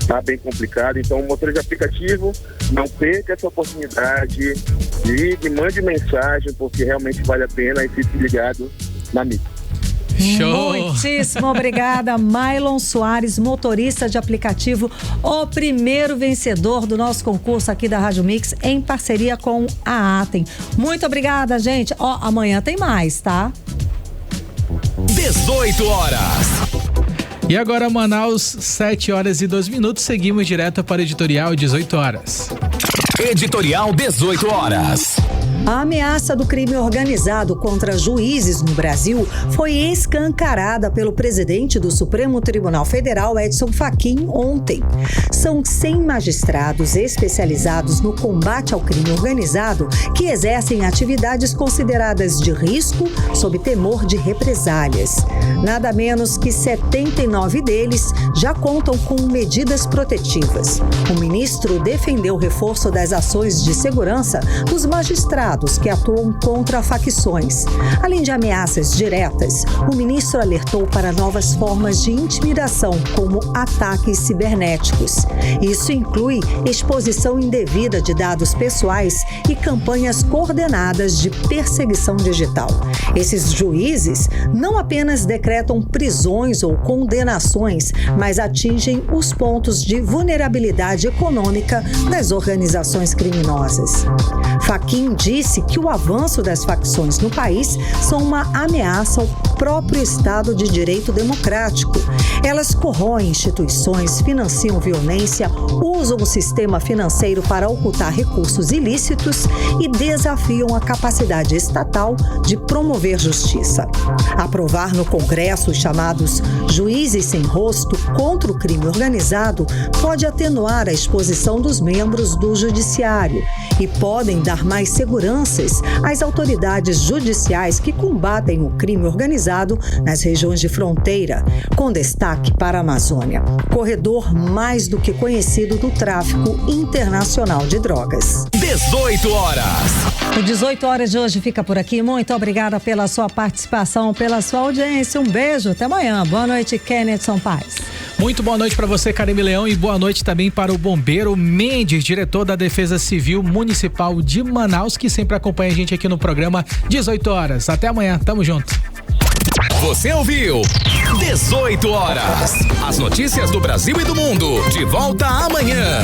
tá bem complicado. Então, o motorista de aplicativo, não perca essa oportunidade, ligue, mande mensagem, porque realmente vale a pena, e fique ligado na Mix. Show. Muitíssimo obrigada, Mailon Soares, motorista de aplicativo, o primeiro vencedor do nosso concurso aqui da Rádio Mix, em parceria com a Atem. Muito obrigada, gente. Amanhã tem mais, tá? 18 horas. E agora, Manaus, 7 horas e 2 minutos. Seguimos direto para o editorial 18 horas. Editorial 18 horas. A ameaça do crime organizado contra juízes no Brasil foi escancarada pelo presidente do Supremo Tribunal Federal, Edson Fachin, ontem. São 100 magistrados especializados no combate ao crime organizado que exercem atividades consideradas de risco sob temor de represálias. Nada menos que 79 deles já contam com medidas protetivas. O ministro defendeu o reforço das ações de segurança dos magistrados organizados que atuam contra facções. Além de ameaças diretas, o ministro alertou para novas formas de intimidação, como ataques cibernéticos. Isso inclui exposição indevida de dados pessoais e campanhas coordenadas de perseguição digital. Esses juízes não apenas decretam prisões ou condenações, mas atingem os pontos de vulnerabilidade econômica das organizações criminosas. Fachin disse que o avanço das facções no país são uma ameaça ao próprio Estado de Direito democrático. Elas corroem instituições, financiam violência, usam o sistema financeiro para ocultar recursos ilícitos e desafiam a capacidade estatal de promover justiça. Aprovar no Congresso os chamados juízes sem rosto contra o crime organizado pode atenuar a exposição dos membros do judiciário e podem dar mais seguranças às autoridades judiciais que combatem o crime organizado nas regiões de fronteira, com destaque para a Amazônia, corredor mais do que conhecido do tráfico internacional de drogas. 18 horas. O 18 horas de hoje fica por aqui. Muito obrigada pela sua participação, pela sua audiência. Um beijo, até amanhã. Boa noite, Kennethson Paz. Muito boa noite para você, Karime Leão, e boa noite também para o bombeiro Mendes, diretor da Defesa Civil Municipal de Manaus, que sempre acompanha a gente aqui no programa 18 horas. Até amanhã, tamo junto. Você ouviu 18 horas. As notícias do Brasil e do mundo. De volta amanhã.